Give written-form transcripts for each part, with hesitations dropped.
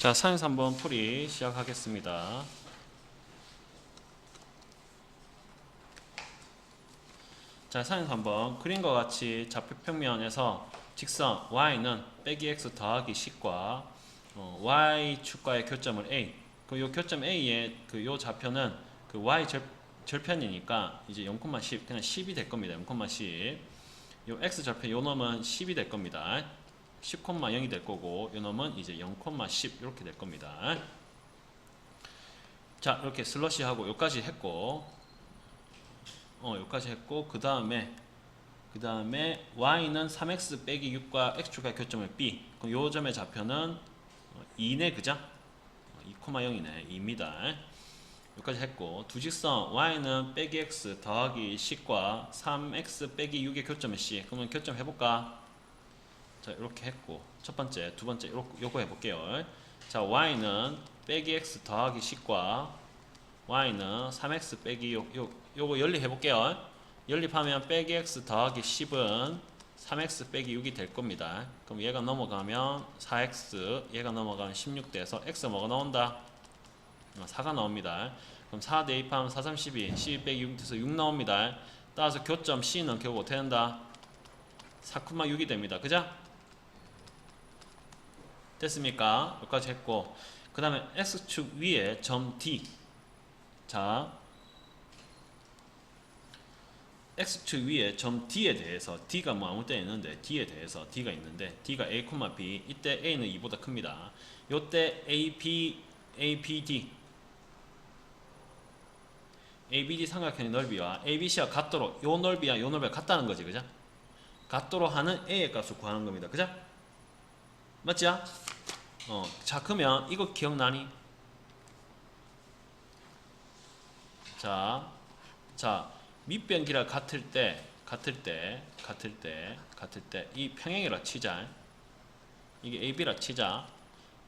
자, 사연서 한번 풀이 시작하겠습니다. 자, 사연서 한번 그림과 같이 좌표 평면에서 직선 y는 빼기 x 더하기 10과 y축과의 교점을 a. 그 요 교점 a의 그 요 좌표는 그 y 절편이니까 이제 0,10 그냥 10이 될 겁니다. 0,10. 요 x 절편 요 놈은 10이 될 겁니다. 10,0이 될 거고 요 놈은 이제 0,10 이렇게 될 겁니다. 자, 이렇게 슬러시하고 요까지 했고 요까지 했고 그 다음에 y는 3x 빼기 6과 x축과 교점을 b. 그럼 요 점의 좌표는 2네, 그죠? 2,0이네. 2입니다. 여기까지 했고 두 직선 y는 빼기 x 더하기 10과 3x 빼기 6의 교점은 c. 그러면 교점 해볼까? 자, 이렇게 했고 첫 번째, 두 번째 요거 해볼게요. 자, y는 빼기 x 더하기 10과 y는 3x 빼기 6 요거 연립해볼게요. 연립하면 빼기 x 더하기 10은 3x 빼기 6이 될 겁니다. 그럼 얘가 넘어가면 4x, 얘가 넘어가면 16 돼서 x 뭐가 나온다? 4가 나옵니다. 그럼 4 대입하면 4, 3, 12, 12 빼기 6 돼서 6 나옵니다. 따라서 교점 C는 결국 어떻게 된다? 4,6이 됩니다. 그죠? 됐습니까? 여기까지 했고 그 다음에 X축 위에 점 D. 자, X축 위에 점 D에 대해서 D가 뭐 아무 때나 있는데 D에 대해서 D가 있는데 D가 A, B. 이때 A는 2보다 큽니다. 요때 ABD 삼각형의 넓이와 ABC와 같도록 요 넓이와 요 넓이가 같다는 거지, 그죠? 같도록 하는 A의 값을 구하는 겁니다, 그죠? 맞죠? 자, 그러면 이거 기억나니? 자, 밑변 길이가 같을 때 이 평행이라 치자. 이게 AB라 치자.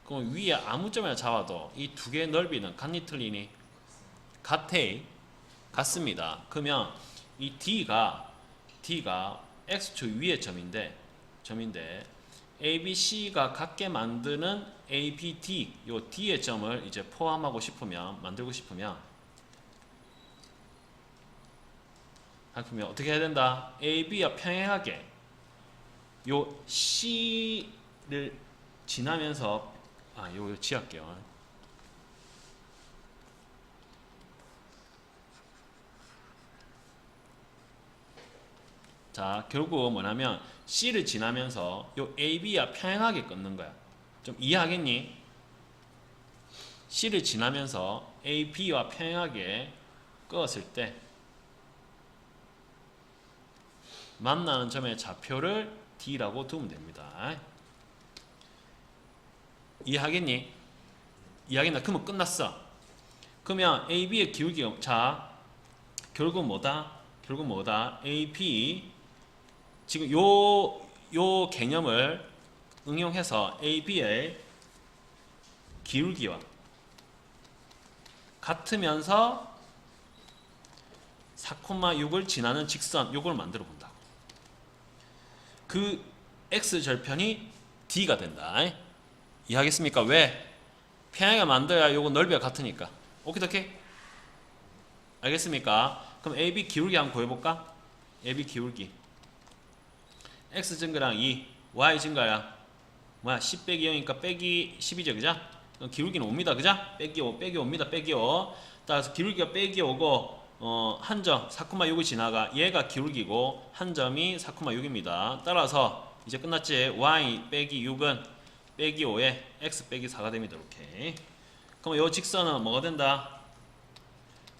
그럼 위에 아무 점이나 잡아도 이 두 개의 넓이는 같니 틀리니? 같습니다. 그러면 이 D가 X축 위의 점인데 ABC가 같게 만드는 ABD 요 D의 점을 이제 포함하고 싶으면 만들고 싶으면 어떻게 해야 된다? AB와 평행하게 요 C를 지나면서 요 지할게요. 자, 결국 뭐냐면 C를 지나면서 요 AB와 평행하게 끊는 거야. 좀 이해하겠니? C를 지나면서 AB와 평행하게 끄었을 때 만나는 점의 좌표를 D라고 두면 됩니다. 이해하겠니? 이해하겠나? 그러면 끝났어. 그러면 AB의 기울기가 결국 뭐다? AP 지금 요 개념을 응용해서 AB의 기울기와 같으면서 4,6을 지나는 직선 요걸 만들어 본다. 그 X절편이 D가 된다. 이해하겠습니까? 왜? 평행을 만들어야 요거 넓이가 같으니까. 오케이? 알겠습니까? 그럼 AB 기울기 한번 구해볼까? AB 기울기 X 증가랑 2, Y 증가야 10 빼기 0이니까 빼기 10이죠, 그죠? 기울기는 5입니다, 그죠? 빼기 5입니다, 빼기 5. 따라서 기울기가 빼기 5고 한 점 4,6을 지나가 얘가 기울기고 한 점이 4,6입니다. 따라서 이제 끝났지? Y 빼기 6은 빼기 5에 X 빼기 4가 됩니다. 이렇게. 그럼 이 직선은 뭐가 된다?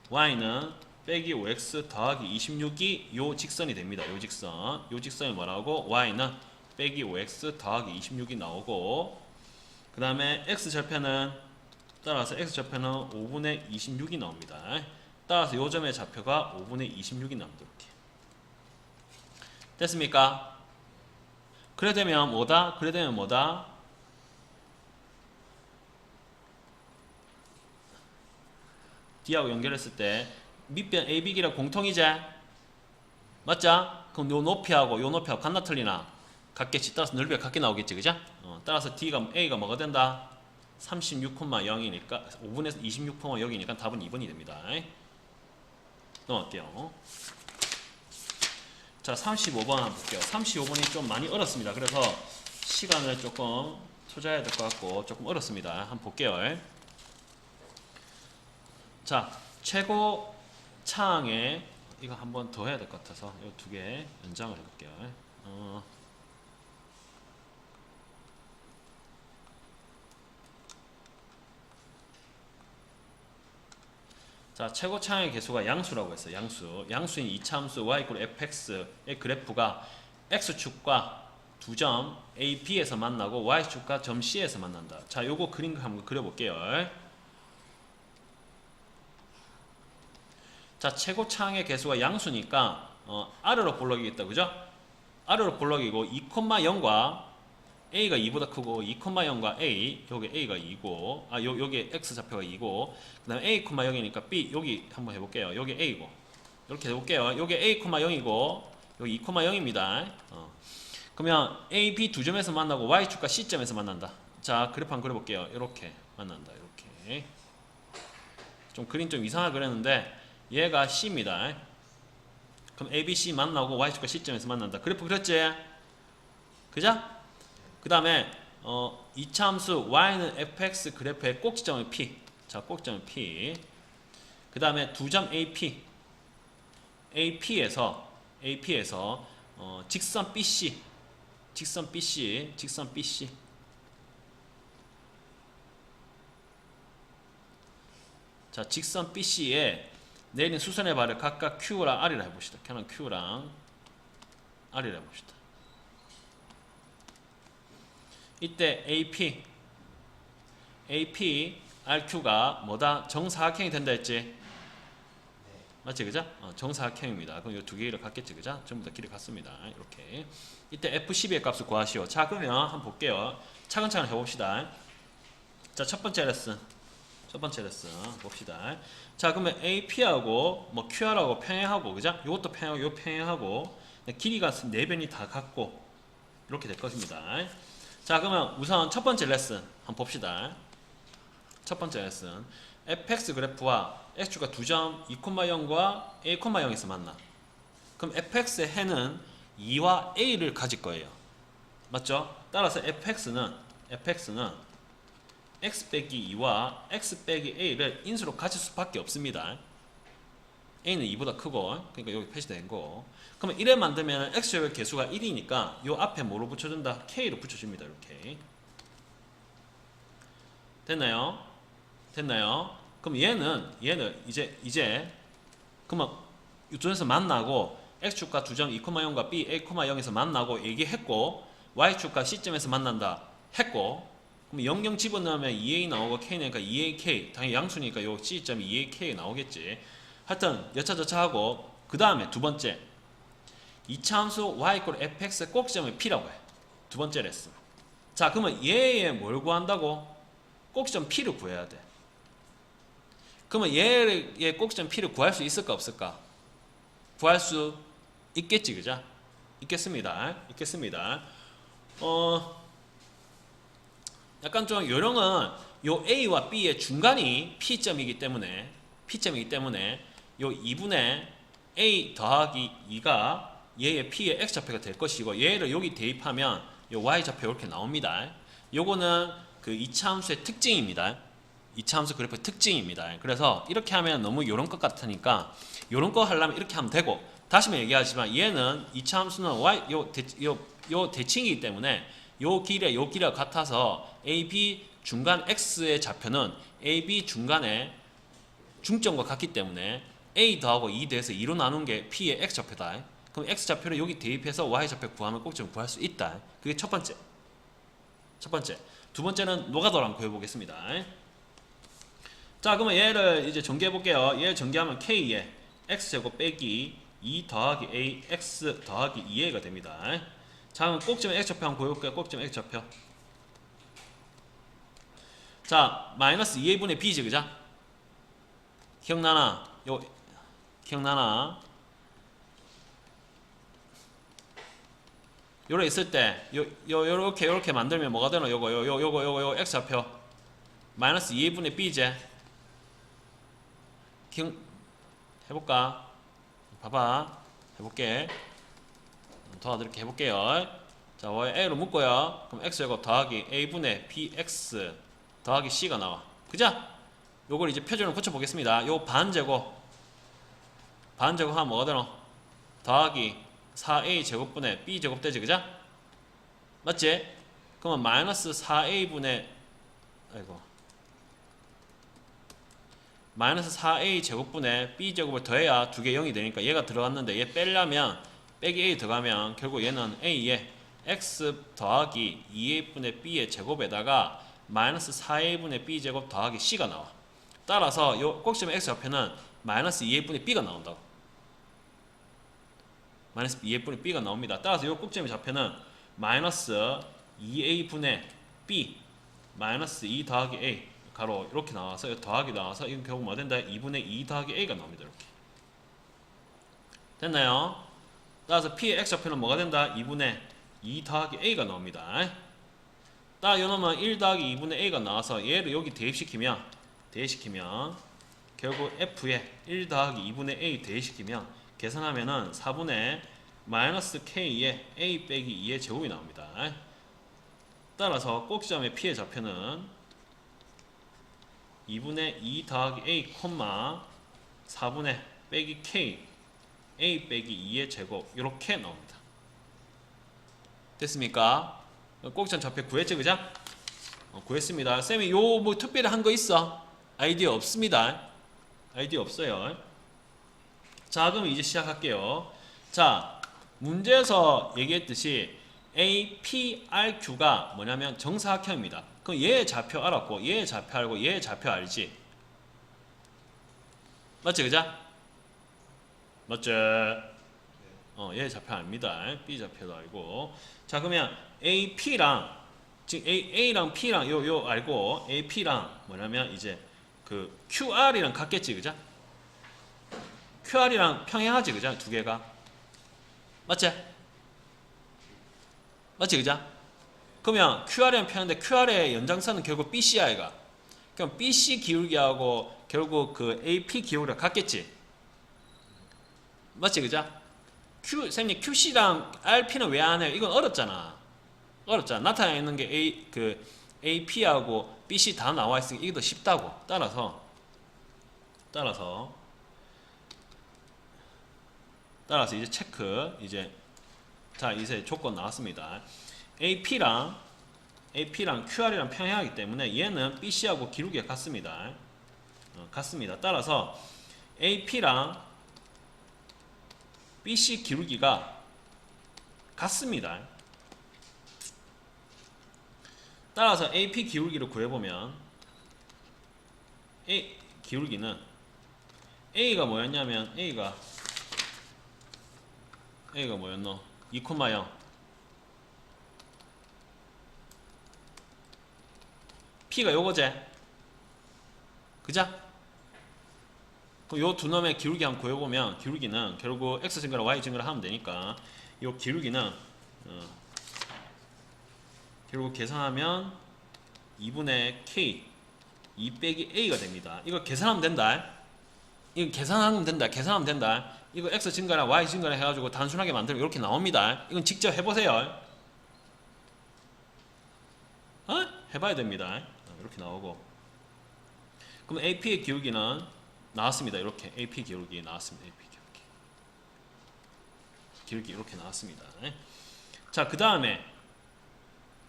Y는 빼기 5X 더하기 26이 요 직선이 됩니다. 요 직선이 뭐라고? Y는 빼기 5X 더하기 26이 나오고 그 다음에 X절편은 따라서 X절편은 5분의 26이 나옵니다. 따라서 요 점의 좌표가 5분의 26이 나옵니다. 이렇게. 됐습니까? 그래 되면 뭐다? D하고 연결했을 때 밑변 AB기랑 공통이지? 맞죠? 그럼 요 높이하고 같나 틀리나? 같겠지. 따라서 넓이가 같게 나오겠지, 그죠? 따라서 A가 뭐가 된다? 36,0이니까 5분에서 26,0이니까 답은 2번이 됩니다. 넘어갈게요. 자, 35번 한번 볼게요. 35번이 좀 많이 어렵습니다. 그래서 시간을 조금 투자해야 될 것 같고 조금 어렵습니다. 한번 볼게요. 자, 최고 차항에 이거 한 번 더 해야 될 것 같아서 이 두 개 연장을 해볼게요. 자, 최고 차항의 개수가 양수라고 했어요. 양수인 이차함수 y = fx의 그래프가 x축과 두 점 A, B에서 만나고 y축과 점 C에서 만난다. 자, 요거 그림 한번 그려볼게요. 자, 최고 차항의 개수가 양수니까 아래로 볼록이겠다. 그죠? 아래로 볼록이고 2,0과 A가 2보다 크고 2,0과 A, 여기 A가 2고 여기 X좌표가 2고 그 다음에 A,0이니까 B, 여기 한번 해볼게요. 여기 A고 이렇게 해볼게요. 여기 A,0이고 여기 2,0입니다. 그러면 A, B 두 점에서 만나고 Y축과 C점에서 만난다. 자, 그래프 한번 그려볼게요. 이렇게 만난다. 이렇게 좀 그림 좀 이상하게 그렸는데 얘가 C입니다. 그럼 A, B, C 만나고 Y축과 C점에서 만난다. 그래프 그렸지? 그죠? 그 다음에 이차함수 y는 fx 그래프의 꼭지점은 p. 자, 꼭지점은 p. 그 다음에 두 점 AP에서 직선 BC. 자, 직선 BC에 내린 수선의 발을 각각 Q랑 R이라 해봅시다. 걔는 Q랑 R이라 해봅시다. 이때 AP, RQ가 뭐다? 정사각형이 된다 했지? 맞지, 그죠? 정사각형입니다. 그럼 이 두 개를 같겠지, 그죠? 전부 다 길이 같습니다. 이렇게. 이때 F12의 값을 구하시오. 자, 그러면 한번 볼게요. 차근차근 해봅시다. 자, 첫 번째 레슨 봅시다. 자, 그러면 AP하고 뭐 QR하고 평행하고, 그죠? 이것도 평행하고, 요 평행하고, 길이가 4변이 다 같고, 이렇게 될 것입니다. 자, 그러면 우선 첫 번째 레슨 한번 봅시다. 첫 번째 레슨 fx 그래프와 x축과 두 점 2,0과 a,0에서 만나. 그럼 fx의 해는 2와 a를 가질 거예요. 맞죠? 따라서 fx는 x 빼기 2와 x 빼기 a를 인수로 가질 수밖에 없습니다. a는 2보다 크고, 그러니까 여기 표시된 거. 그러면 이래 만들면 x의 개수가 1이니까 요 앞에 뭐로 붙여준다? k로 붙여줍니다. 이렇게. 됐나요? 그럼 얘는 이제 그러면 이쪽에서 만나고 x축과 두 점 2,0과 b, a,0에서 만나고 얘기했고 y축과 c점에서 만난다 했고, 그럼 0 집어넣으면 2a 나오고 k 나니까 2ak, 당연히 양수니까 요 c점이 2ak 나오겠지. 하여튼 여차저차 하고, 그 다음에 두 번째 이차함수 y = fx의 꼭지점이 p라고 해. 두 번째 레슨. 자, 그러면 얘의 뭘 구한다고? 꼭지점 p를 구해야 돼. 그러면 얘의 꼭지점 p를 구할 수 있을까 없을까? 구할 수 있겠지, 그죠? 있겠습니다. 약간 좀 요령은 요 a와 b의 중간이 p점이기 때문에 요 2분의 a 더하기 2가 얘의 p의 x좌표가 될 것이고, 얘를 여기 대입하면 요 y좌표 이렇게 나옵니다. 요거는 그 이차함수의 특징입니다. 이차함수 그래프의 특징입니다. 그래서 이렇게 하면 너무 요런 것 같으니까 요런 거 하려면 이렇게 하면 되고, 다시 얘기하지만 얘는 이차함수는 요 대칭이기 때문에 요 길이가 같아서 AB 중간 x의 좌표는 AB 중간의 중점과 같기 때문에 a 더하고 2 더해서 2로 나눈 게 p의 x좌표다. 그럼 x좌표를 여기 대입해서 y좌표 구하면 꼭지점 구할 수 있다. 그게 첫 번째. 두 번째는 노가다로 한번 구해보겠습니다. 자, 그러면 얘를 이제 전개해 볼게요. 얘를 전개하면 k에 x제곱 빼기 2 더하기 a x 더하기 2a가 됩니다. 자, 그럼 꼭지점 x좌표 한번 구해볼게요. 꼭지점 x좌표. 자, 마이너스 2a분의 b지, 그죠? 기억나나? 요래 있을 때 요렇게 만들면 뭐가 되노? 요거 x좌표 마이너스 2a분의 b제. 해볼까? 봐봐. 해볼게. 도와드릴게. 해볼게요. 자, y a로 묶고요. 그럼 x제곱 더하기 a분의 bx 더하기 c가 나와. 그죠? 요걸 이제 표준을 붙여보겠습니다. 요 반제곱 하면 뭐가 되노? 더하기 4a 제곱분의 b제곱 되지, 그죠? 맞지? 그러면 마이너스 4a분의 마이너스 4a 제곱분의 b제곱을 더해야 두 개 0이 되니까 얘가 들어갔는데 얘 빼려면 빼기 a 들어가면 결국 얘는 a에 x 더하기 2a분의 b의 제곱에다가 마이너스 4a분의 b제곱 더하기 c가 나와. 따라서 요 꼭지점의 x 좌표는 마이너스 2a분의 b가 나온다고. 마이너스 2a분의 b가 나옵니다. 따라서 요 꼭지점의 좌표는 마이너스 2a분의 b 마이너스 2 더하기 a 가로 이렇게 나와서 더하기 나와서 이건 결국 뭐 된다? 2분의 2 더하기 a가 나옵니다. 이렇게 됐나요? 따라서 p의 x좌표는 뭐가 된다? 2분의 2 더하기 a가 나옵니다. 따라 요놈은 1 더하기 2분의 a가 나와서 얘를 여기 대입시키면 결국 f에 1 더하기 2분의 a 대입시키면 계산하면은 4분의 마이너스 k의 a 빼기 2의 제곱이 나옵니다. 따라서 꼭지점의 p의 좌표는 2분의 2 더하기 a, 4분의 빼기 k a 빼기 2의 제곱 이렇게 나옵니다. 됐습니까? 꼭지점 좌표 구했죠, 그죠? 구했습니다. 쌤이 요 뭐 특별히 한 거 있어? 아이디어 없습니다. 아이디어 없어요. 자, 그럼 이제 시작할게요. 자, 문제에서 얘기했듯이 APRQ가 뭐냐면 정사각형입니다. 그럼 얘의 좌표 알았고 얘의 좌표 알고 얘의 좌표 알지? 맞지, 그죠? 맞죠? 얘의 좌표 압니다. B 좌표도 알고. 자, 그러면 AP랑 지금 A랑 P랑 요 알고 AP랑 뭐냐면 이제 그 QR이랑 같겠지, 그죠? QR이랑 평행하지, 그죠? 두 개가. 맞지? 맞지, 그죠? 그러면 QR이랑 평행인데 QR의 연장선은 결국 BCI가. 그럼 BC 기울기하고 결국 그 AP 기울기가 같겠지? 맞지, 그죠? 선생님 QC랑 RP는 왜 안 해요? 이건 어렵잖아. 나타나 있는 게 AP하고 BC 다 나와 있으니까 이게 더 쉽다고. 따라서 이제 체크 자, 이제 조건 나왔습니다. AP랑 QR이랑 평행하기 때문에 얘는 BC하고 기울기가 같습니다. 같습니다. 따라서 AP랑 BC 기울기가 같습니다. 따라서 AP 기울기를 구해보면 기울기는 A가 뭐였냐면 A가 뭐였노? 2,0 P가 요거제, 그자? 그럼 요 두 놈의 기울기 한번 구해보면 기울기는 결국 x 증가랑 y 증가를 하면 되니까 요 기울기는 결국 계산하면 2분의 k 2 빼기 a가 됩니다. 이거 계산하면 된다. 계산하면 된다. 이거 x 증가랑 y 증가랑 해가지고 단순하게 만들면 이렇게 나옵니다. 이건 직접 해보세요. 해봐야 됩니다. 이렇게 나오고. 그럼 AP의 기울기는 나왔습니다. 이렇게 AP 기울기 나왔습니다. AP 기울기 이렇게 나왔습니다. 자, 그 다음에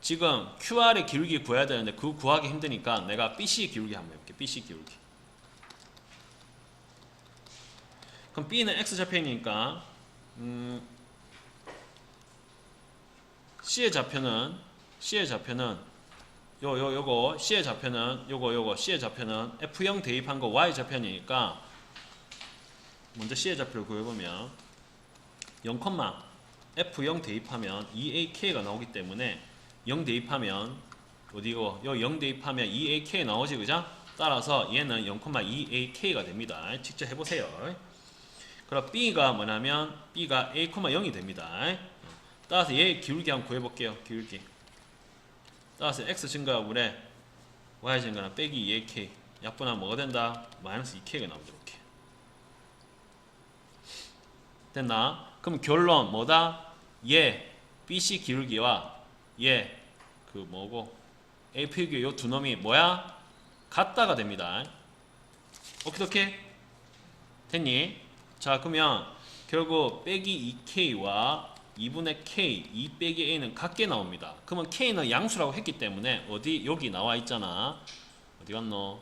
지금 QR의 기울기 구해야 되는데 그거 구하기 힘드니까 내가 BC 기울기 한번 해볼게. BC 기울기. 그럼 B는 X 좌표이니까 C의 좌표는 요거 C의 좌표는 요거 C의 좌표는 F0 대입한 거 Y 좌표니까 먼저 C의 좌표를 구해보면 0, F0 대입하면 2AK가 나오기 때문에 0 대입하면 어디고? 요 0 대입하면 2AK 나오지, 그죠? 따라서 얘는 0,2AK가 됩니다. 직접 해보세요. 그럼 B가 뭐냐면 B가 A, 0이 됩니다. 따라서 얘 기울기 한번 구해볼게요. 기울기. 따라서 X 증가분의 y 증가랑 빼기 2ak 약분하면 뭐가 된다? 마이너스 2k가 나옵니다. 이렇게 됐나? 그럼 결론 뭐다? BC 기울기와 그 뭐고 AP 기울기 요 두 놈이 뭐야? 같다가 됩니다. 오케이 됐니? 자 그러면 결국 빼기 2k와 2분의 k 2 빼기 a는 같게 나옵니다. 그러면 k는 양수라고 했기 때문에 어디 여기 나와 있잖아. 어디 갔노?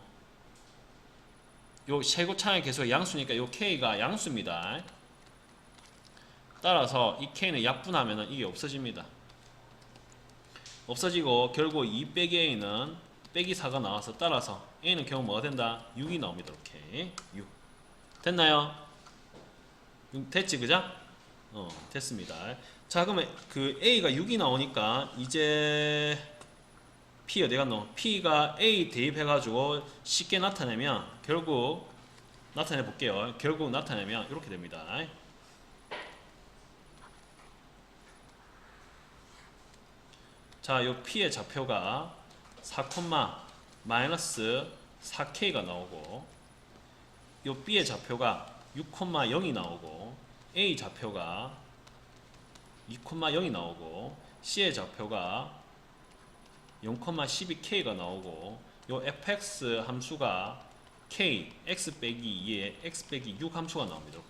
요 최고차의 계수가 양수니까 요 k가 양수입니다. 따라서 이 k는 약분하면 이게 없어집니다. 없어지고 결국 2 빼기 a는 빼기 4가 나와서 따라서 a는 결국 뭐가 된다? 6이 나옵니다. 이렇게 6 됐나요? 됐지 그죠? 됐습니다. 자 그러면 그 a가 6이 나오니까 이제 p 어디 갔노? p가 a 대입해 가지고 쉽게 나타내면 결국 나타내 볼게요. 결국 나타내면 이렇게 됩니다. 자, 요 p의 좌표가 4, 마이너스 4k가 나오고 요 b의 좌표가 6,0이 나오고 a 좌표가 2,0이 나오고 c의 좌표가 0,12k가 나오고 요 fx 함수가 k x 빼기 2에 x 빼기 6 함수가 나옵니다.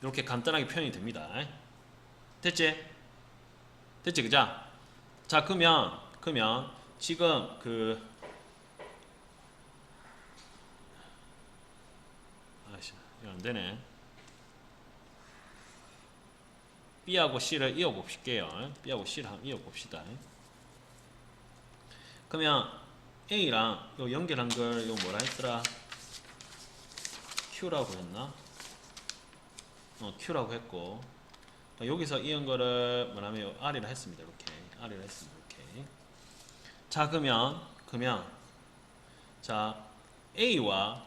이렇게 간단하게 표현이 됩니다. 됐지? 됐지 그죠? 자 그러면 지금 아이씨 이거 안되네. B하고 C를 이어볼게요. B하고 C를 한번 이어봅시다. 그러면 A랑 요 연결한 걸 요 뭐라 했더라? Q라고 했나? Q라고 했고 여기서 이은 거를 뭐냐면 R이라 했습니다. 이렇게 R이라 했습니다. 이렇게. 자 그러면 자 A와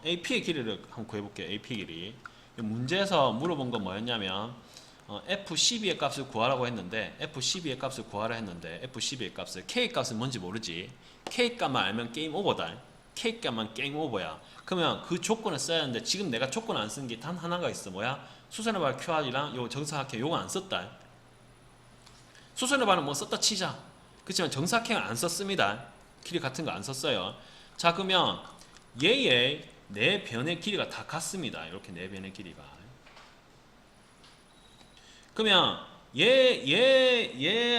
AP의 길이를 한번 구해볼게요. AP 길이. 문제에서 물어본 건 뭐였냐면 F12의 값을 구하라고 했는데 F12의 값을 구하라 했는데 F12의 값을 K 값은 뭔지 모르지. K 값만 알면 게임 오버다. K 값만 게임 오버야. 그러면 그 조건을 써야 하는데 지금 내가 조건 안 쓴 게 단 하나가 있어. 뭐야? 수선의 발 QR이랑 요 정사각형 요거 안 썼다. 수선의 발은 뭐 썼다 치자. 그렇지만 정사각형은 안 썼습니다. 길이 같은 거 안 썼어요. 자 그러면 얘의 네 변의 길이가 다 같습니다. 이렇게 네 변의 길이가. 그러면 얘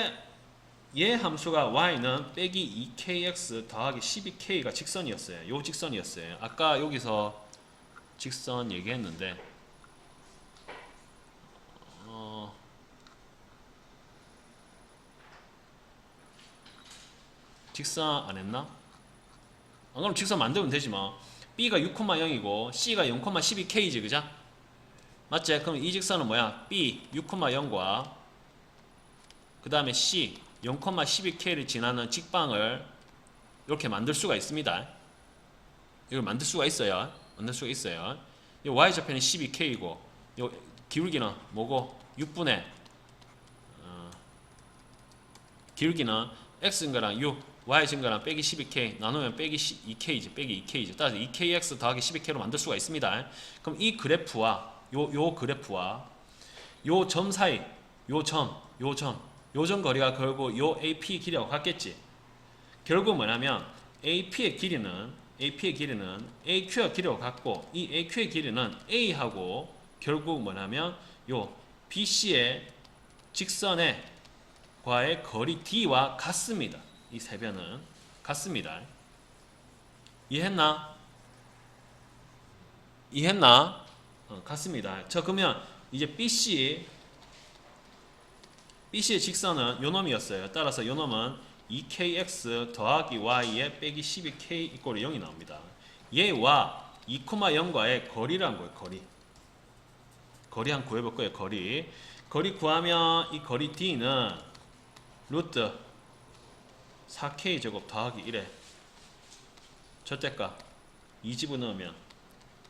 함수가 y는 빼기 2kx 더하기 12k가 직선이었어요. 요 직선이었어요. 아까 여기서 직선 얘기했는데 직선 안 했나? 그럼 직선 만들면 되지 뭐. B가 6,0이고 C가 0,12k지 그죠? 맞지? 그럼 이 직선은 뭐야? B 6,0과 그 다음에 C 0,12k를 지나는 직방을 이렇게 만들 수가 있습니다. 이걸 만들 수가 있어요. 만들 수가 있어요. 이 Y좌표는 12k이고 이 기울기는 뭐고? 6분의 기울기는 X인거랑 6 y 증가랑 빼기 12k 나누면 빼기 2k지. 빼기 2k지. 따라서 2kx 더하기 12k로 만들 수가 있습니다. 그럼 이 그래프와 요 그래프와 요 점 사이 요 점 거리가 결국 요 AP 길이하고 같겠지. 결국 뭐냐면 AP의 길이는 AQ의 길이하고 같고 이 AQ의 길이는 A하고 결국 뭐냐면 요 BC의 직선의 과의 거리 D와 같습니다. 이 세 변은 같습니다. 이해했나? 같습니다. 자 그러면 이제 BC의 직선은 요 놈이었어요. 따라서 요 놈은 2kx 더하기 y에 빼기 12k 이꼴이 0이 나옵니다. 얘와 2,0과의 거리란 거예요. 거리 한 구해볼 거예요. 거리 구하면 이 거리 D는 루트 4k 제곱 더하기 1에 절대값 2 집어넣으면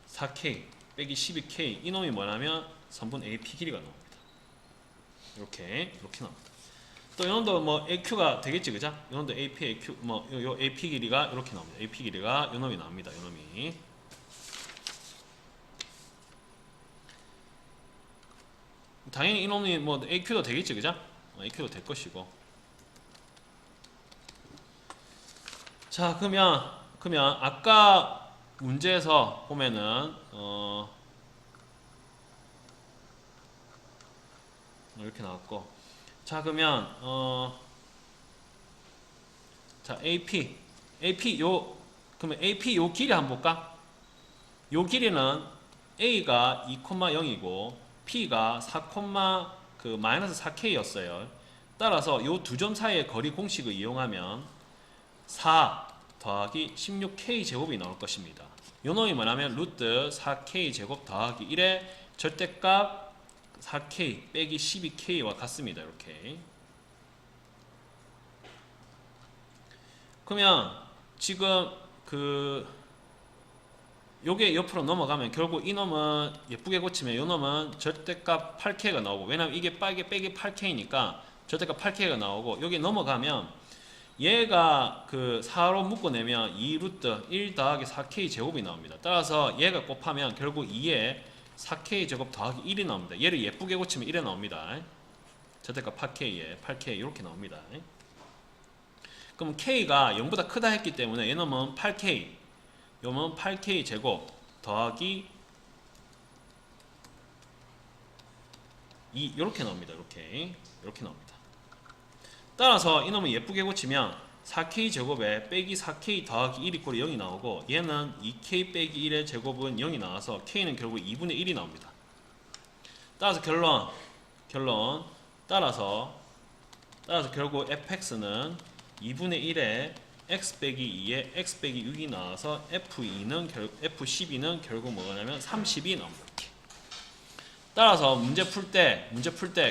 4k 빼기 12k 이놈이 뭐냐면 선분 AP 길이가 나옵니다. 이렇게 나옵니다. 또 요놈도 뭐 AQ가 되겠지, 그죠? 요놈도 AP, AQ, 뭐 요 AP 길이가 이렇게 나옵니다. AP 길이가 요놈이 나옵니다. 요놈이. 당연히 이놈이 뭐 AQ도 되겠지, 그죠? AQ도 될 것이고. 자, 그러면 아까 문제에서 보면은 이렇게 나왔고. 자, 그러면 자, AP 그러면 AP 요 길이 한번 볼까? 요 길이는 A가 2,0이고 P가 4, 그 마이너스 4K였어요. 따라서 요 두 점 사이의 거리 공식을 이용하면 4 더하기 16K 제곱이 나올 것입니다. 요 놈이 뭐냐면 루트 4K 제곱 더하기 1의 절대값 4K 빼기 12K와 같습니다. 이렇게. 그러면 지금 요게 옆으로 넘어가면 결국 이 놈은 예쁘게 고치면 요 놈은 절대값 8K가 나오고, 왜냐면 이게 빼기 8K니까 절대값 8K가 나오고, 여기 넘어가면 얘가 4로 묶어내면 2 루트 1 더하기 4K 제곱이 나옵니다. 따라서 얘가 곱하면 결국 2에 4K 제곱 더하기 1이 나옵니다. 얘를 예쁘게 고치면 1에 나옵니다. 절대값 8K에 8K 이렇게 나옵니다. 그럼 K가 0보다 크다 했기 때문에 얘는 8K, 요는 8K 제곱 더하기 2 이렇게 나옵니다. 이렇게 나옵니다. 따라서 이놈은 예쁘게 고치면 4K 제곱에 빼기 4K 더하기 1 이꼴이 0이 나오고, 얘는 2K 빼기 1의 제곱은 0이 나와서 K는 결국 2분의 1이 나옵니다. 따라서 결론 따라서 결국 fx는 2분의 1에 x 빼기 2에 x 빼기 6이 나와서 f12는 결국 뭐냐면 30이 나옵니다. 따라서 문제 풀 때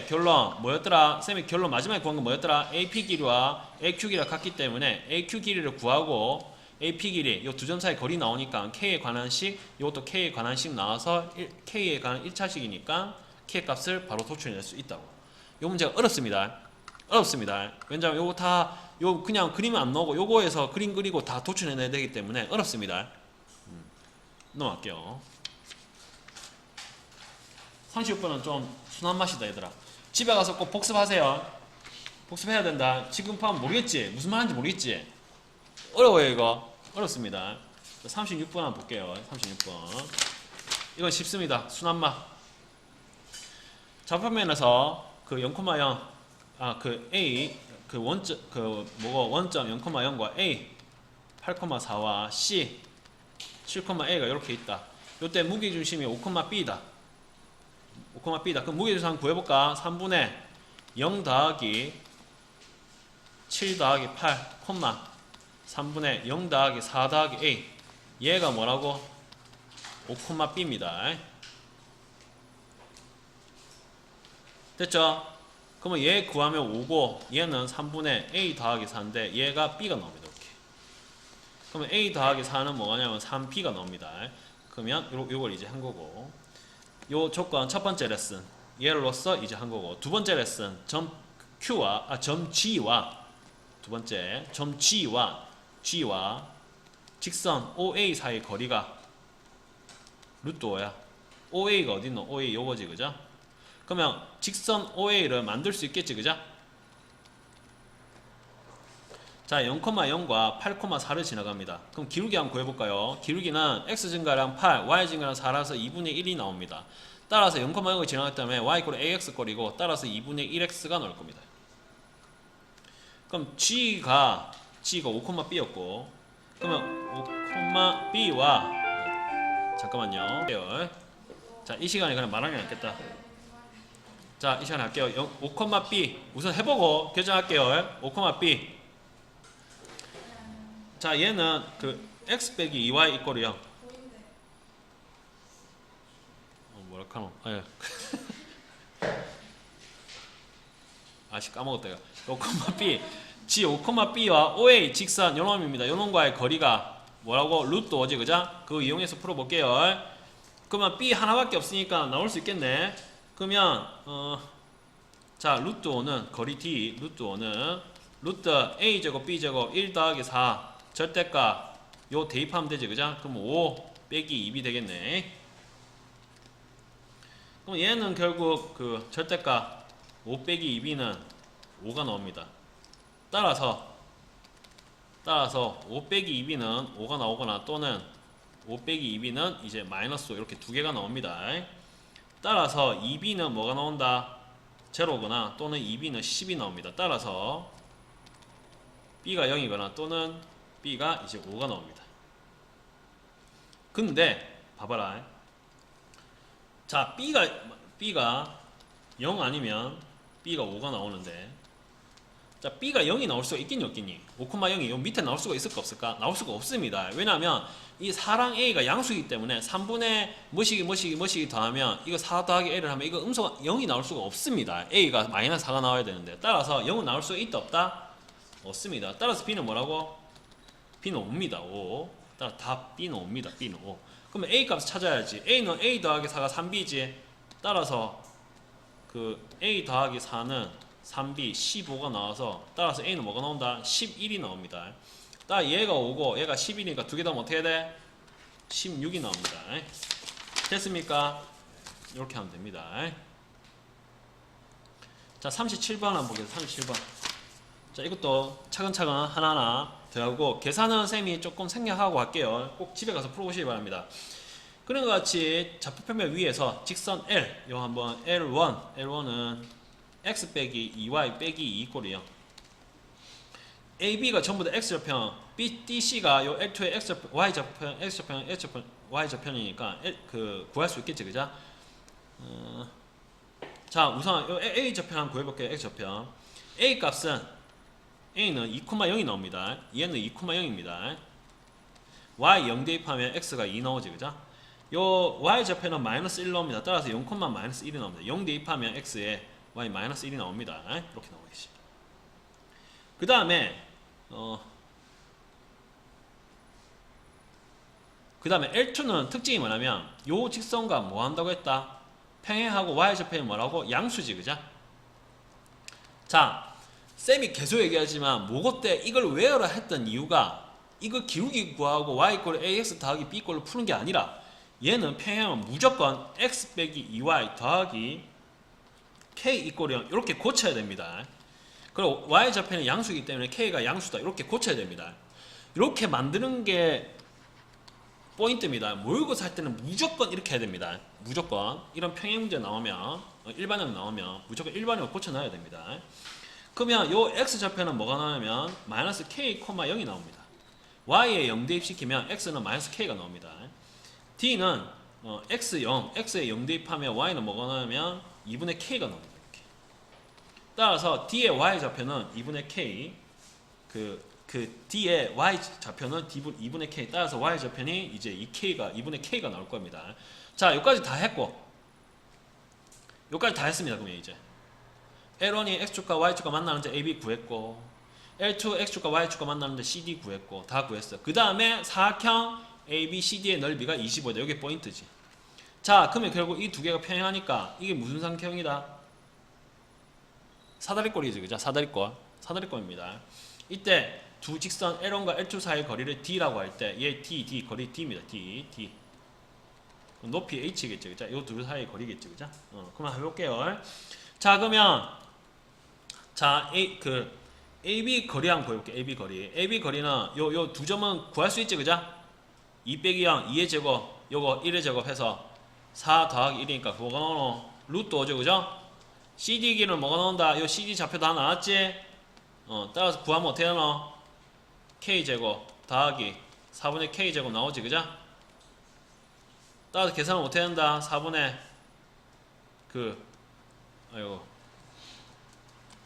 결론 뭐였더라? 쌤이 결론 마지막에 구한 건 뭐였더라? AP 길이와 AQ 길이가 같기 때문에 AQ 길이를 구하고 AP 길이 요 두 점 사이 거리 나오니까 K에 관한 식, 이것도 K에 관한 식 나와서 K에 관한 1차식이니까 K의 값을 바로 도출해낼 수 있다고. 요 문제가 어렵습니다. 왜냐면 요거 다 그냥 그림은 안 나오고 요거에서 그림 그리고 다 도출해내야 되기 때문에 어렵습니다. 넘어갈게요. 36번은 좀 순한 맛이다, 얘들아. 집에 가서 꼭 복습하세요. 복습해야 된다. 지금 파면 모르겠지? 무슨 말인지 모르겠지? 어려워요, 이거. 어렵습니다. 36번 한번 볼게요. 36번. 이건 쉽습니다. 순한 맛. 좌표면에서 0,0 A 원점 0,0과 A 8,4와 C 7,A가 이렇게 있다. 요때 무게중심이 5,B다. 그럼 무게중심 한번 구해볼까? 3분의 0 더하기 7 더하기 8, 3분의 0 더하기 4 더하기 A. 얘가 뭐라고? 5,B입니다. 됐죠? 그러면 얘 구하면 5고 얘는 3분의 A 더하기 4인데 얘가 B가 나옵니다. 이렇게. 그러면 A 더하기 4는 뭐냐면 3B가 나옵니다. 그러면 요걸 이제 한 거고, 요 조건 첫 번째 레슨 얘로서 이제 한 거고, 두 번째 레슨 점 G와 두 번째 점 G와 직선 OA 사이 거리가 루트 5야. OA가 어딨노? OA 요거지, 그죠? 그러면 직선 OA를 만들 수 있겠지, 그죠? 자, 0,0과 8,4를 지나갑니다. 그럼 기울기 한번 구해볼까요? 기울기는 x 증가량 8, y 증가량 4라서 2분의 1이 나옵니다. 따라서 0,0을 지나갔기 때문에 y 이퀄 ax 꼴이고, 따라서 2분의 1x가 나올 겁니다. 그럼 g가 5,b였고, 그러면 5,b와 잠깐만요. 자, 이 시간에 그냥 말하는 게 낫겠다. 자, 이 시간에 할게요. 5,b 우선 해보고 결정할게요. 5,b. 자, 얘는 x 빼기 2y 이꼴이요. 뭐랄까노? 아씨 까먹었다. 5,b G 5,b와 OA 직선 요놈입니다. 요놈과의 거리가 뭐라고? 루트 5지, 그죠? 그거 이용해서 풀어볼게요. 그러면 B 하나밖에 없으니까 나올 수 있겠네. 그러면 자, 루트 5는 거리 D, 루트 5는 루트 A제곱 B제곱 1 더하기 4 절대값 요 대입하면 되지, 그죠? 그럼 5 빼기 2이 되겠네. 그럼 얘는 결국 그 절대값 5 빼기 2b는 5가 나옵니다. 따라서 5 빼기 2b는 5가 나오거나 또는 5 빼기 2b는 이제 마이너스 5 이렇게 두 개가 나옵니다. 따라서 2b는 뭐가 나온다? 제로거나 또는 2b는 10이 나옵니다. 따라서 b가 0이거나 또는 b가 이제 5가 나옵니다. 근데 봐봐라. 자, b가 0 아니면 b가 5가 나오는데, 자, b가 0이 나올 수가 있겠니 없겠니? 5,0이 요 밑에 나올 수가 있을까 없을까? 나올 수가 없습니다. 왜냐하면 이 4랑 a가 양수이기 때문에 3분의 뭐시기 더하면 이거 4 더하기 a를 하면 이거 음수가 0이 나올 수가 없습니다. a가 마이너스 4가 나와야 되는데, 따라서 0은 나올 수가 있다 없다? 없습니다. 따라서 b는 뭐라고? b는 5입니다. 5. 따라서 답 b는 5입니다. b는 5. 그러면 a 값을 찾아야지. a는 a 더하기 4가 3b지. 따라서 그 a 더하기 4는 3b 15가 나와서 따라서 a는 뭐가 나온다? 11이 나옵니다. 따라 얘가 5고 얘가 11이니까 두 개 더하면 어떻게 돼? 16이 나옵니다. 됐습니까? 이렇게 하면 됩니다. 자, 37번 한번 보겠습니다. 37번. 자, 이것도 차근차근 하나하나 더하고 계산은 쌤이 조금 생략하고 할게요. 꼭 집에 가서 풀어보시기 바랍니다. 그런 것 같이 좌표평면 위에서 직선 L, 요 한번 L1은 x 빼기 2y 빼기 2 꼴이요. AB가 전부 다 x좌편, BDC가 요 L2의 x좌편, y좌편, x좌편, x좌편, y좌편이니까 그 구할 수 있겠지, 그죠? 자, 우선 요 A좌편 한번 구해볼게요. x좌편. A 값은 A는 2,0이 나옵니다. 얘는 2,0입니다. Y 0 대입하면 X가 2 나오지, 그죠? 요 Y좌편은 마이너스 1 나옵니다. 따라서 0, 마이너스 1이 나옵니다. 0 대입하면 X에 Y 마이너스 1이 나옵니다. 이렇게 나오겠습니다. 그 다음에 L2는 특징이 뭐냐면 요 직선과 뭐 한다고 했다? 평행하고 Y좌편이 뭐라고? 양수지, 그죠? 자, 쌤이 계속 얘기하지만 모고 때 이걸 외워라 했던 이유가 이거 기울기 구하고 y 꼴 ax 더하기 b 꼴로 푸는 게 아니라 얘는 평행하면 무조건 x 빼기 2y 더하기 k 이꼴 0 이렇게 고쳐야 됩니다. 그리고 y좌편이 양수이기 때문에 k가 양수다 이렇게 고쳐야 됩니다. 이렇게 만드는 게 포인트입니다. 모의고사 할 때는 무조건 이렇게 해야 됩니다. 무조건 이런 평행 문제 나오면 일반형 나오면 무조건 일반형을 고쳐놔야 됩니다. 그러면 요 x좌편은 뭐가 나오냐면 마이너스 k, 0이 나옵니다. y에 0 대입시키면 x는 마이너스 k가 나옵니다. d는 x0, x에 0 대입하면 y는 뭐가 나오냐면 2분의 k가 나옵니다. 이렇게. 따라서 d의 y좌편은 2분의 k, d의 y좌편은 2분의 k, 따라서 y좌편이 이제 2분의 k가 나올 겁니다. 자, 여기까지 다 했고, 여기까지 다 했습니다. 그러면 이제 L1이 x축과 y축과 만나는데 AB 구했고, L2 x축과 y축과 만나는데 CD 구했고, 다 구했어요. 그 다음에 사각형 ABCD의 넓이가 25다. 이게 포인트지. 자, 그러면 결국 이 두 개가 평행하니까 이게 무슨 삼각형이다? 사다리꼴이지, 그죠? 사다리꼴입니다. 이때 두 직선 L1과 L2 사이의 거리를 D라고 할 때 얘 D, 거리 D입니다. D. 높이 H겠죠, 그죠? 이 둘 사이의 거리겠죠, 그죠? 그만 해볼게요. 자, 그러면 자, AB 거리 한번 보여볼게요. AB 거리는 요 두 점은 구할 수 있지, 그죠? 2 빼기 0, 2의 제곱, 요거 1의 제곱 해서 4 더하기 1이니까 그거가 나오노? 루트 5죠, 그죠? CD 길은 뭐가 나온다? 요 CD 좌표 다 나왔지? 따라서 구하면 어떻게 되노? K 제곱 더하기 4분의 K 제곱 나오지, 그죠? 따라서 계산은 어떻게 된다? 4분의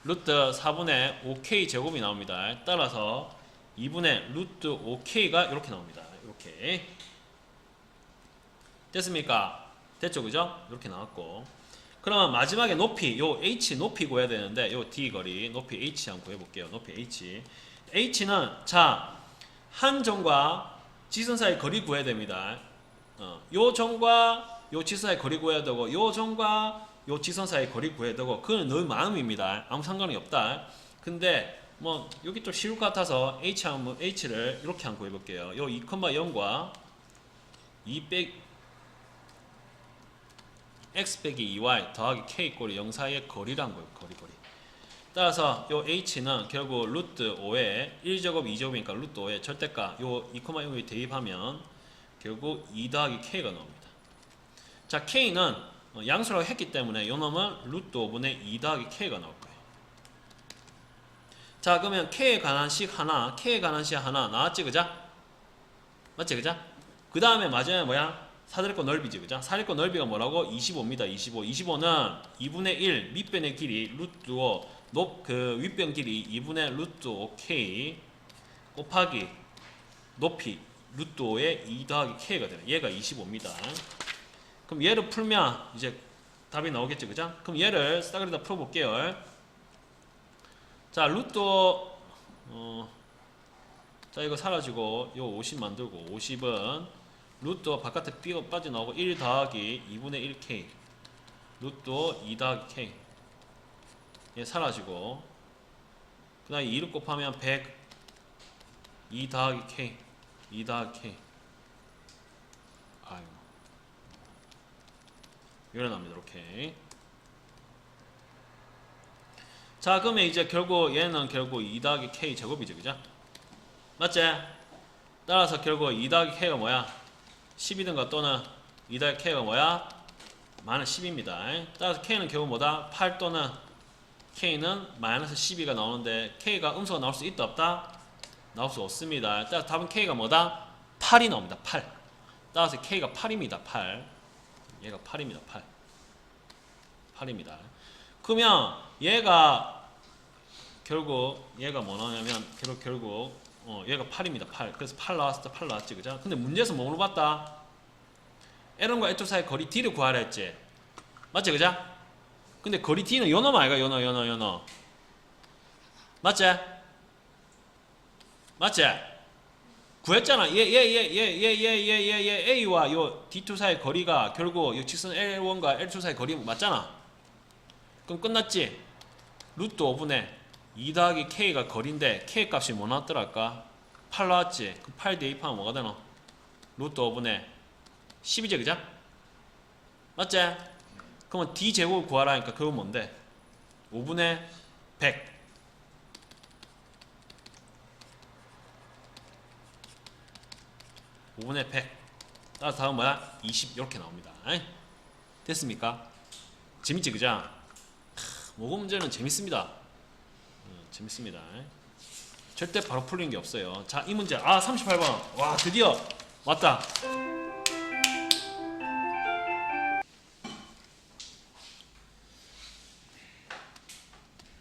루트 4분의 5k 제곱이 나옵니다. 따라서 2분의 루트 5k가 이렇게 나옵니다. 이렇게 됐습니까? 됐죠, 그죠? 이렇게 나왔고, 그러면 마지막에 높이, 요 h 높이 구해야 되는데 요 d 거리 높이 h 한번 구해볼게요. 높이 h는 자, 한 점과 지선 사이 거리 구해야 됩니다. 요 점과 요 지선 사이 거리 구해야 되고, 요 점과 요 직선 사이 거리 구해야 되고 그건 너의 마음입니다. 아무 상관이 없다. 근데 뭐 여기 좀 쉬울 것 같아서 H를 이렇게 한번 구해볼게요. 요 2,0과 x 빼기 2y 더하기 k 꼴이 0 사이의 거리란 거예요. 거리. 따라서 요 h는 결국 루트 5에 1제곱 2제곱이니까 루트 5에 절대가 요 2,0에 대입하면 결국 2 더하기 k가 나옵니다. 자, k는 양수라고 했기 때문에 요 놈은 루트 5분의 2 더하기 k가 나올 거예요. 자, 그러면 k에 관한 식 하나, k에 관한 식 하나 나왔지, 그자? 맞지, 그자? 그 다음에 마지막에 뭐야? 사다리꼴 넓이지, 그자? 사다리꼴 넓이가 뭐라고? 25입니다. 25. 25는 2분의 1 밑변의 길이 루트 5 그 윗변 길이 2분의 루트 5k 곱하기 높이 루트 5에 2 더하기 k가 되네. 얘가 25입니다. 그럼 얘를 풀면 이제 답이 나오겠지, 그죠? 그럼 얘를 싸그리다 풀어볼게요. 자, 루트 자, 이거 사라지고 요 50 만들고 50은 루트 바깥에 빠져나오고 1 더하기 2분의 1k 루트 2 더하기 k 얘 사라지고 그 다음에 2를 곱하면 100 2 더하기 k 2 더하기 k 아유 일어납니다. 이렇게. 자, 그러면 이제 결국 얘는 결국 2 더하기 k 제곱이죠, 그죠? 맞지? 따라서 결국 2 더하기 k가 뭐야? 10이든가 또는 2 더하기 k가 뭐야? 마이너스 10입니다. 따라서 k는 결국 뭐다? 8 또는 k는 마이너스 12가 나오는데 k가 음수가 나올 수 있다 없다? 나올 수 없습니다. 따라서 답은 k가 뭐다? 8이 나옵니다. 8. 따라서 k가 8입니다. 8. 얘가 8입니다. 8. 8입니다. 그러면 얘가 결국 얘가 뭐 나오냐면 결국 얘가 8입니다. 8. 그래서 8 나왔을 때 8 나왔지, 그죠? 근데 문제에서 뭐 물어봤다? L과 H 사이 거리 D를 구하라 했지. 맞지, 그죠? 근데 거리 D는 요놈 아이가? 요놈. 맞지? 맞지? 구했잖아. 얘 A와 요 D2 사이 거리가 결국 요 직선 L1과 L2 사이 거리 맞잖아. 그럼 끝났지? 루트 5분의 2 더하기 K가 거리인데 K 값이 뭐 나왔더랄까? 8 나왔지? 그럼 8 대입하면 뭐가 되노? 루트 5분의 10이지, 그죠? 맞지? 그러면 D제곱을 구하라니까 그건 뭔데? 5분의 100 5분의 100 따라서 다음 뭐야? 20 이렇게 나옵니다. 됐습니까? 재밌지, 그죠? 모금 문제는 재밌습니다. 재밌습니다. 절대 바로 풀리는 게 없어요. 자, 이 문제 38번 와 드디어 왔다.